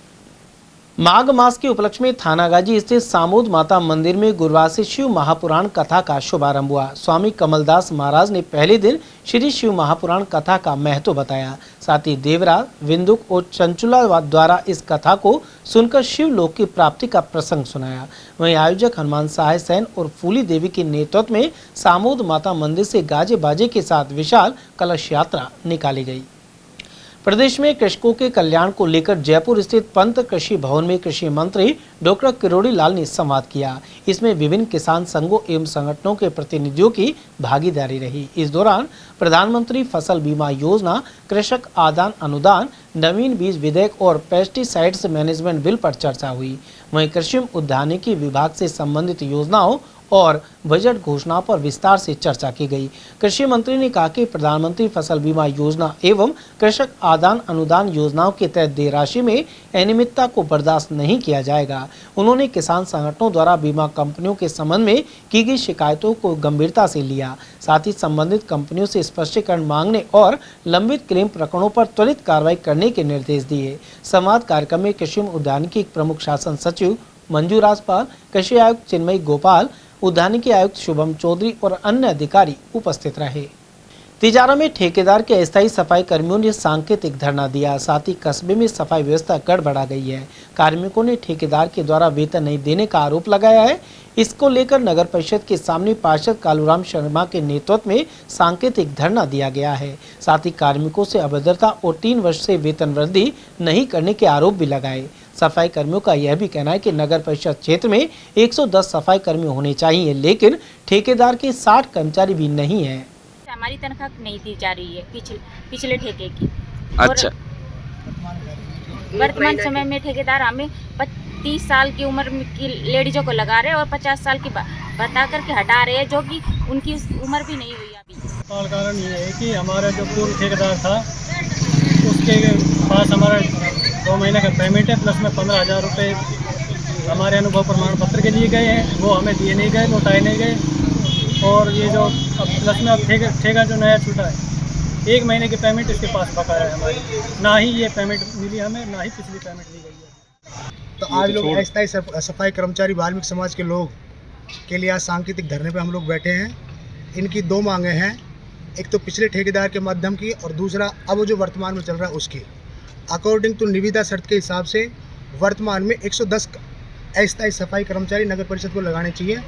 माघ मास के उपलक्ष्य में थानागाजी स्थित सामूद माता मंदिर में गुरुवार से शिव महापुराण कथा का शुभारंभ हुआ। स्वामी कमलदास महाराज ने पहले दिन श्री शिव महापुराण कथा का महत्व बताया। साथ ही देवराज, विंदुक और चंचुला द्वारा इस कथा को सुनकर शिवलोक की प्राप्ति का प्रसंग सुनाया। वहीं आयोजक हनुमान सहाय सैन और फूली देवी के नेतृत्व में सामूद माता मंदिर से गाजे बाजे के साथ विशाल कलश यात्रा निकाली गई। प्रदेश में कृषकों के कल्याण को लेकर जयपुर स्थित पंत कृषि भवन में कृषि मंत्री डॉक्टर किरोड़ी लाल ने संवाद किया। इसमें विभिन्न किसान संघों एवं संगठनों के प्रतिनिधियों की भागीदारी रही। इस दौरान प्रधानमंत्री फसल बीमा योजना, कृषक आदान अनुदान, नवीन बीज विधेयक और पेस्टिसाइड्स मैनेजमेंट बिल पर चर्चा हुई। वहीं कृषि उद्यानिकी विभाग से संबंधित योजनाओं और बजट घोषणाओं पर विस्तार से चर्चा की गई। कृषि मंत्री ने कहा कि प्रधानमंत्री फसल बीमा योजना एवं कृषक आदान अनुदान योजनाओं के तहत देय राशि में अनियमितता को बर्दाश्त नहीं किया जाएगा। उन्होंने किसान संगठनों द्वारा बीमा कंपनियों के संबंध में की गई शिकायतों को गंभीरता से लिया। साथ ही संबंधित कंपनियों से स्पष्टीकरण मांगने और लंबित क्लेम प्रकरणों पर त्वरित कार्रवाई करने के निर्देश दिए। संवाद कार्यक्रम में कृषि उद्यानिकी प्रमुख शासन सचिव मंजू राजपाल, कृषि आयुक्त चिन्मयी गोपाल, उद्यानिकी आयुक्त शुभम चौधरी और अन्य अधिकारी उपस्थित रहे। तिजारा में ठेकेदार के अस्थायी सफाई कर्मियों ने सांकेतिक धरना दिया। साथ ही कस्बे में सफाई व्यवस्था गड़बड़ा गई है। कार्मिकों ने ठेकेदार के द्वारा वेतन नहीं देने का आरोप लगाया है। इसको लेकर नगर परिषद के सामने पार्षद कालूराम शर्मा के नेतृत्व में सांकेतिक धरना दिया गया है। साथ ही कार्मिकों से अभद्रता और 3 वर्ष से वेतन वृद्धि नहीं करने के आरोप भी लगाए। सफाई कर्मियों का यह भी कहना है कि नगर परिषद क्षेत्र में 110 सफाई कर्मी होने चाहिए, लेकिन ठेकेदार के 60 कर्मचारी भी नहीं है। हमारी तनख्वाह नहीं दी जा रही है पिछले ठेके की। अच्छा। वर्तमान समय में ठेकेदार हमें 30 साल की उम्र की लेडीजों को लगा रहे हैं और 50 साल की बता करके हटा रहे हैं, जो कि उनकी उम्र भी नहीं हुई अभी। कारण ये है कि हमारा जो पूर्व ठेकेदार था उसके पास हमारा 2 महीने का पेमेंट है, प्लस में 15,000 रुपये हमारे अनुभव प्रमाण पत्र के लिए गए हैं, वो हमें दिए नहीं गए, लौटाए नहीं गए। और ये जो अब प्लस में अब ठेका जो नया छूटा है, 1 महीने की पेमेंट इसके पास बकाया है हमारी। ना ही ये पेमेंट मिली हमें, ना ही पिछली पेमेंट दी गई है। तो आज लोग अस्थायी सफाई कर्मचारी वाल्मीकि समाज के लोग के लिए आज सांकेतिक धरने पे हम लोग बैठे हैं। इनकी 2 मांगे हैं, एक तो पिछले ठेकेदार के माध्यम की और दूसरा अब जो वर्तमान में चल रहा है उसकी। अकॉर्डिंग टू निविदा शर्त के हिसाब से वर्तमान में 110 अस्थायी सफाई कर्मचारी नगर परिषद को लगाने चाहिए,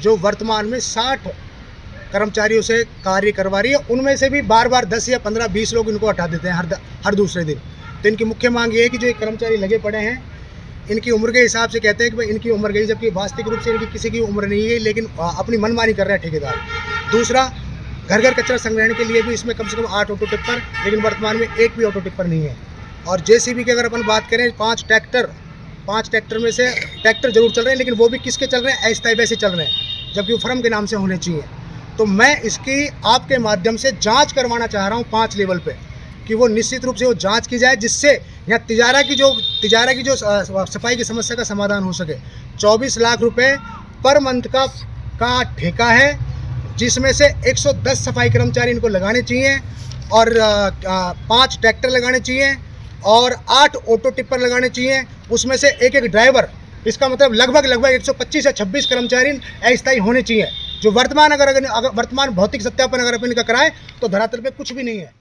जो वर्तमान में 60 कर्मचारियों से कार्य करवा रही है। उनमें से भी बार बार 10 या 15, 20 लोग इनको हटा देते हैं हर दूसरे दिन। तो इनकी मुख्य मांग ये है कि जो कर्मचारी लगे पड़े हैं, इनकी उम्र के हिसाब से कहते हैं कि भाई इनकी उम्र गई, जबकि वास्तविक रूप से इनकी किसी की उम्र नहीं गई, लेकिन अपनी मनमानी कर रहे हैं ठेकेदार। दूसरा, घर घर कचरा संग्रहण के लिए भी इसमें कम से कम 8 ऑटो टिप्पर, लेकिन वर्तमान में एक भी ऑटो टिप्पर नहीं है। और जेसीबी की अगर अपन बात करें, 5 ट्रैक्टर में से ट्रैक्टर जरूर चल रहे हैं, लेकिन वो भी किसके चल रहे हैं? अस्थायी वैसे चल रहे हैं, जबकि वो फर्म के नाम से होने चाहिए। तो मैं इसकी आपके माध्यम से जांच करवाना चाह रहा हूँ 5 लेवल पे, कि वो निश्चित रूप से वो जांच की जाए, जिससे यहाँ तिजारा की जो सफाई की समस्या का समाधान हो सके। 24 लाख रुपए पर मंथ का ठेका है, जिसमें से 110 सफाई कर्मचारी इनको लगाने चाहिए और 5 ट्रैक्टर लगाने चाहिए और 8 ऑटो टिप्पर लगाने चाहिए, उसमें से एक ड्राइवर। इसका मतलब लगभग 125 या 26 कर्मचारी अस्थायी होने चाहिए, जो वर्तमान भौतिक सत्यापन अगर अपन का कराएं तो धरातल पे कुछ भी नहीं है।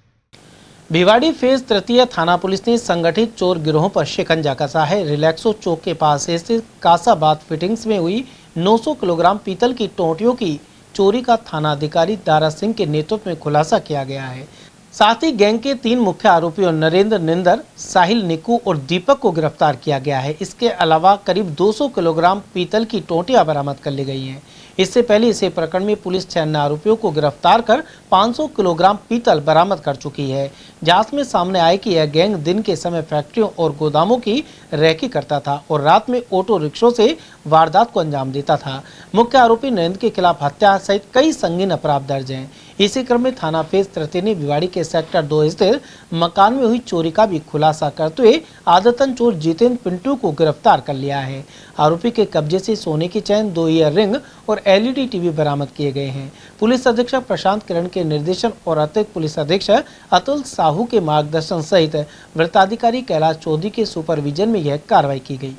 भिवाड़ी फेज तृतीय थाना पुलिस ने संगठित चोर गिरोहों पर शिकंजा कसा है। रिलैक्सो चौक के पास स्थित कासाबाद फिटिंग्स में हुई 900 किलोग्राम पीतल की टोंटियों की चोरी का थानाधिकारी दारा सिंह के नेतृत्व में खुलासा किया गया है। साथ ही गैंग के 3 मुख्य आरोपियों नरेंद्र निंदर, साहिल निक्कू और दीपक को गिरफ्तार किया गया है। इसके अलावा करीब 200 किलोग्राम पीतल की टोंटियां बरामद कर ली गई हैं। इससे पहले इसी प्रकरण में पुलिस 6 अन्य आरोपियों को गिरफ्तार कर 500 किलोग्राम पीतल बरामद कर चुकी है। जांच में सामने आया कि यह गैंग दिन के समय फैक्ट्रियों और गोदामों की रैकी करता था और रात में ऑटो रिक्शों से वारदात को अंजाम देता था। मुख्य आरोपी नरेंद्र के खिलाफ हत्या सहित कई संगीन अपराध दर्ज हैं। इसी क्रम में थाना फेज तृतीय ने भिवाड़ी के सेक्टर 2 स्थित मकान में हुई चोरी का भी खुलासा करते हुए आदतन चोर जितेंद्र पिंटू को गिरफ्तार कर लिया है। आरोपी के कब्जे से सोने की चैन, 2 ईयर रिंग और LED टीवी बरामद किए गए हैं। पुलिस अधीक्षक प्रशांत किरण के निर्देशन और अतिरिक्त पुलिस अधीक्षक अतुल साहू के मार्गदर्शन सहित वृत्ताधिकारी कैलाश चौधरी के सुपरविजन में यह कार्रवाई की गई।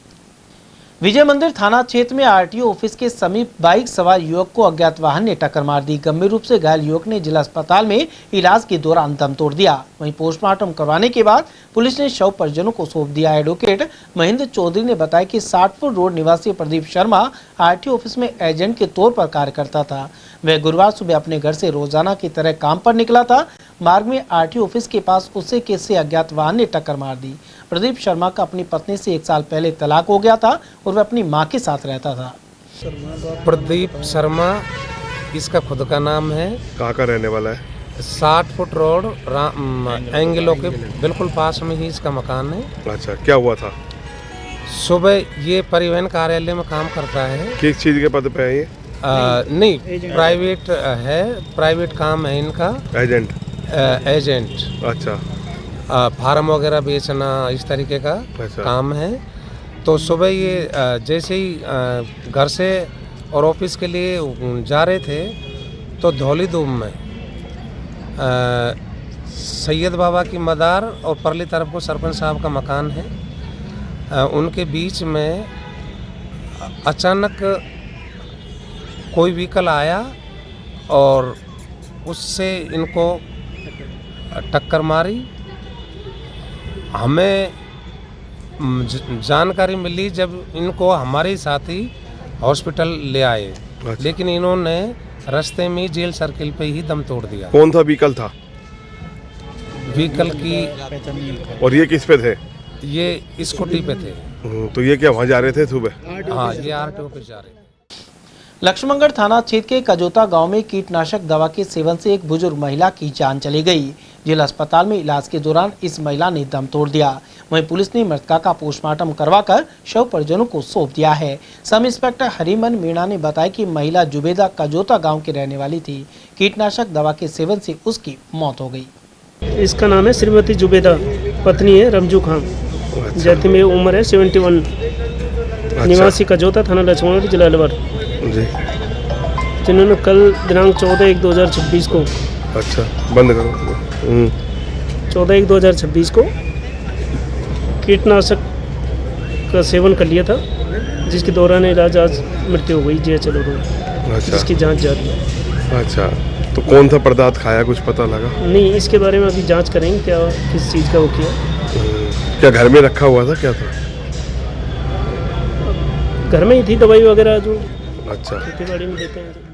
विजय मंदिर थाना क्षेत्र में RTO ऑफिस के समीप बाइक सवार युवक को अज्ञात वाहन ने टक्कर मार दी। गंभीर रूप से घायल युवक ने जिला अस्पताल में इलाज के दौरान दम तोड़ दिया। वहीं पोस्टमार्टम करवाने के बाद पुलिस ने शव परिजनों को सौंप दिया। एडवोकेट महेंद्र चौधरी ने बताया कि 60 रोड निवासी प्रदीप शर्मा RTO ऑफिस में एजेंट के तौर पर कार्य करता था। वह गुरुवार सुबह अपने घर से रोजाना की तरह काम पर निकला था। मार्ग में RTO ऑफिस के पास उसे किसी अज्ञात वाहन ने टक्कर मार दी। प्रदीप शर्मा का अपनी पत्नी से 1 साल पहले तलाक हो गया था और वह अपनी मां के साथ रहता था। प्रदीप शर्मा इसका खुद का नाम है। कहाँ का रहने वाला है? 60 फुट रोड एंगलों के बिल्कुल पास में ही इसका मकान है। अच्छा, क्या हुआ था? सुबह ये परिवहन कार्यालय में काम करता है। किस चीज़ के पद पे है ये? नहीं, प्राइवेट है, प्राइवेट काम है इनका। एजेंट। अच्छा। फार्म वगैरह बेचना इस तरीके का काम है। तो सुबह ये जैसे ही घर से और ऑफिस के लिए जा रहे थे तो धौली दूम में सैयद बाबा की मदार और परली तरफ को सरपंच साहब का मकान है। उनके बीच में अचानक कोई व्हीकल आया और उससे इनको टक्कर मारी। हमें जानकारी मिली जब इनको हमारे साथी हॉस्पिटल ले आए। अच्छा। लेकिन इन्होंने रास्ते में जेल सर्किल पे ही दम तोड़ दिया। कौन था व्हीकल था? व्हीकल की। और ये किस पे थे? ये स्कूटी पे थे। तो ये क्या वहाँ जा रहे थे सुबह? हाँ, ये RTO पे जा रहे थे। लक्ष्मणगढ़ थाना क्षेत्र के कजोता गांव में कीटनाशक दवा के सेवन से एक बुजुर्ग महिला की जान चली गई। जिला अस्पताल में इलाज के दौरान इस महिला ने दम तोड़ दिया। वहीं पुलिस ने मृतका का पोस्टमार्टम करवाकर शव परिजनों को सौंप दिया है। सब इंस्पेक्टर हरिमन मीणा ने बताया कि महिला जुबेदा कजोता गांव की रहने वाली थी। कीटनाशक दवा के सेवन से उसकी मौत हो गई। इसका नाम है श्रीमती जुबेदा, पत्नी है रमजू खान। अच्छा। जाति में उम्र है 71। अच्छा। निवासी कजोता, थाना लक्ष्मणगढ़, जिला अलवर। जी। जिन्होंने कल दिनांक 14/1/2026 को। अच्छा, बंद करो। 14/1/2026 को कीटनाशक का सेवन कर लिया था, जिसके दौरान इलाज आज मृत्यु हो गई GHL रोड। अच्छा। जिसकी जांच जारी है। अच्छा, तो कौन सा पदार्थ खाया, कुछ पता लगा? नहीं, इसके बारे में अभी जांच करेंगे क्या किस चीज़ का वो किया। क्या घर में रखा हुआ था, क्या था? घर में ही थी दवाई वगैरह जो अच्छा खेतीबाड़ी में देते हैं।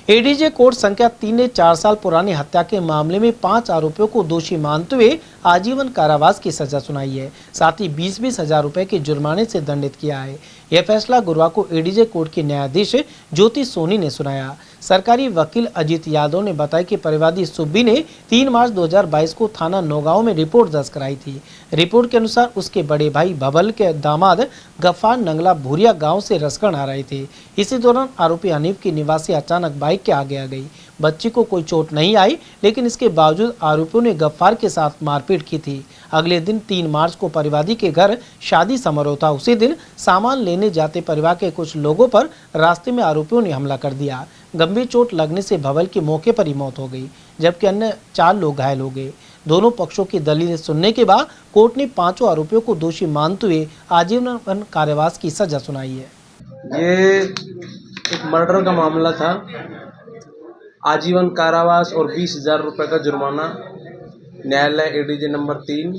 एडीजे कोर्ट संख्या 3 ने 4 साल पुरानी हत्या के मामले में 5 आरोपियों को दोषी मानते हुए आजीवन कारावास की सजा सुनाई है। साथ ही 20-20 हजार रुपए के जुर्माने से दंडित किया है। यह फैसला गुरुवार को एडीजे कोर्ट के न्यायाधीश ज्योति सोनी ने सुनाया। सरकारी वकील अजीत यादव ने बताया कि परिवादी सुब्बी ने 3 मार्च 2022 को थाना नौगांव में रिपोर्ट दर्ज कराई थी। रिपोर्ट के अनुसार उसके बड़े भाई भबल के दामाद गफ्फार नंगला भूरिया गांव से रसगढ़ आ रहे थे। इसी दौरान आरोपी हनीफ की निवासी अचानक बाइक के आगे आ गई। बच्ची को कोई चोट नहीं आई, लेकिन इसके बावजूद आरोपियों ने गफ्फार के साथ मारपीट की थी। अगले दिन 3 मार्च को परिवादी के घर शादी समारोह था। उसी दिन सामान लेने जाते परिवार के कुछ लोगों पर रास्ते में आरोपियों ने हमला कर दिया। गंभीर चोट लगने से भवल की मौके पर ही मौत हो गई, जबकि अन्य 4 लोग घायल हो गए। दोनों पक्षों की दलीलें सुनने के बाद कोर्ट ने 5 आरोपियों को दोषी मानते हुए आजीवन कारावास की सजा सुनाई है। ये एक मर्डर का मामला था। आजीवन कारावास और 20,000 रुपये का जुर्माना न्यायालय एडीजे नंबर 3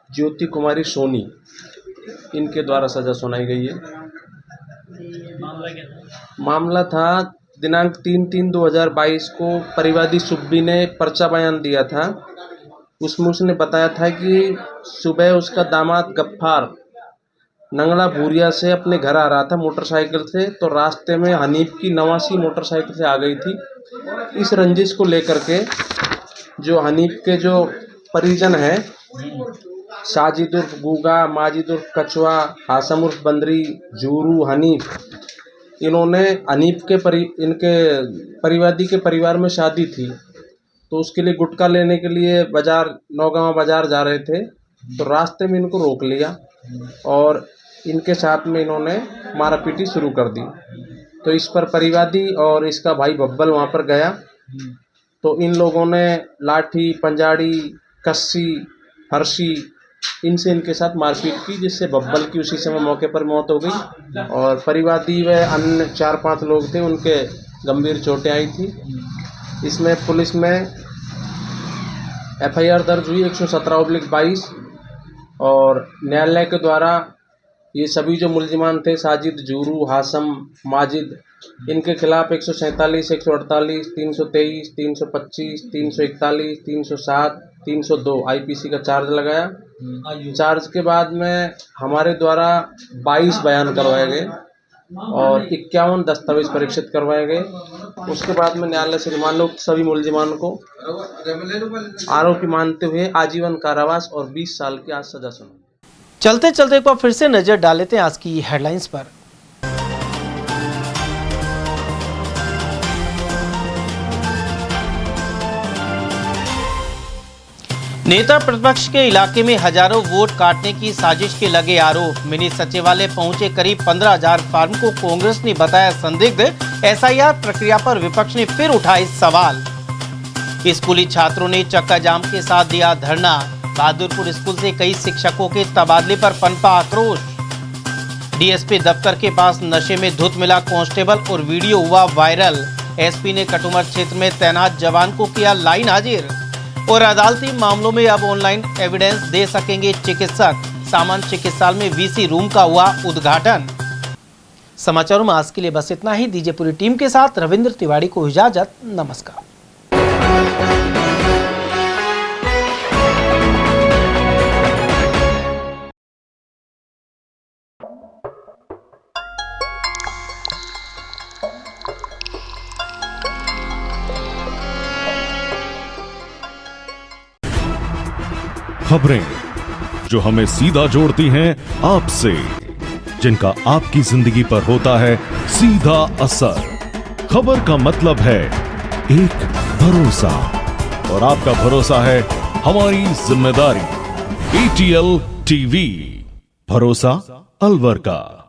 ज्योति कुमारी सोनी इनके द्वारा सजा सुनाई गई है। मामला था दिनांक 3/3/2022 को परिवादी सुब्बी ने पर्चा बयान दिया था। उसमें उसने बताया था कि सुबह उसका दामाद गफ्फार नंगला भूरिया से अपने घर आ रहा था मोटरसाइकिल से, तो रास्ते में हनीफ की नवासी मोटरसाइकिल से आ गई थी। इस रंजिश को लेकर के जो हनीफ के जो परिजन हैं, साजिद उर्फ गूगा, माजिद उर्फ कछुआ, हासम उर्फ बंदरी, जूरू, हनीफ, इन्होंने हनीफ के इनके परिवादी के परिवार में शादी थी, तो उसके लिए गुटखा लेने के लिए बाजार नौगांव बाजार जा रहे थे, तो रास्ते में इनको रोक लिया और इनके साथ में इन्होंने मारापीटी शुरू कर दी। तो इस पर परिवादी और इसका भाई बब्बल वहाँ पर गया, तो इन लोगों ने लाठी, पंजाड़ी, कस्सी, फरसी इनसे इनके साथ मारपीट की, जिससे बब्बल की उसी समय मौके पर मौत हो गई और परिवादी व अन्य 4-5 लोग थे, उनके गंभीर चोटें आई थी। इसमें पुलिस में FIR दर्ज हुई 117/22 और न्यायालय के द्वारा ये सभी जो मुल्जिमान थे, साजिद, जूरू, हासम, माजिद, इनके खिलाफ 147, 148, 323, 325, 341, 307, 302 IPC का चार्ज लगाया। चार्ज के बाद में हमारे द्वारा 22 बयान करवाए गए और 51 दस्तावेज परीक्षित करवाए गए। उसके बाद में न्यायालय से रिमांड सभी मुल्जिमान को आरोपी मानते हुए आजीवन कारावास और 20 साल की आज सजा सुनाई। चलते चलते एक बार फिर से नजर डाल लेते हैं आज की हेडलाइंस पर। नेता प्रतिपक्ष के इलाके में हजारों वोट काटने की साजिश के लगे आरोप। मिनी सचिवालय पहुंचे करीब 15,000 फार्म को कांग्रेस ने बताया संदिग्ध। SIR प्रक्रिया पर विपक्ष ने फिर उठाए सवाल। स्कूली छात्रों ने चक्का जाम के साथ दिया धरना। बहादुरपुर स्कूल से कई शिक्षकों के तबादले पर पनपा आक्रोश। DSP दफ्तर के पास नशे में धुत मिला कांस्टेबल और वीडियो हुआ वायरल। SP ने कटुमर क्षेत्र में तैनात जवान को किया लाइन हाजिर। और अदालती मामलों में अब ऑनलाइन एविडेंस दे सकेंगे चिकित्सक। सामान्य चिकित्सालय में VC रूम का हुआ उद्घाटन। समाचारों में आज के लिए बस इतना ही। दीजिए पूरी टीम के साथ रविंद्र तिवारी को इजाजत। नमस्कार। खबरें जो हमें सीधा जोड़ती हैं आपसे, जिनका आपकी जिंदगी पर होता है सीधा असर। खबर का मतलब है एक भरोसा, और आपका भरोसा है हमारी जिम्मेदारी। ATL TV, भरोसा अलवर का।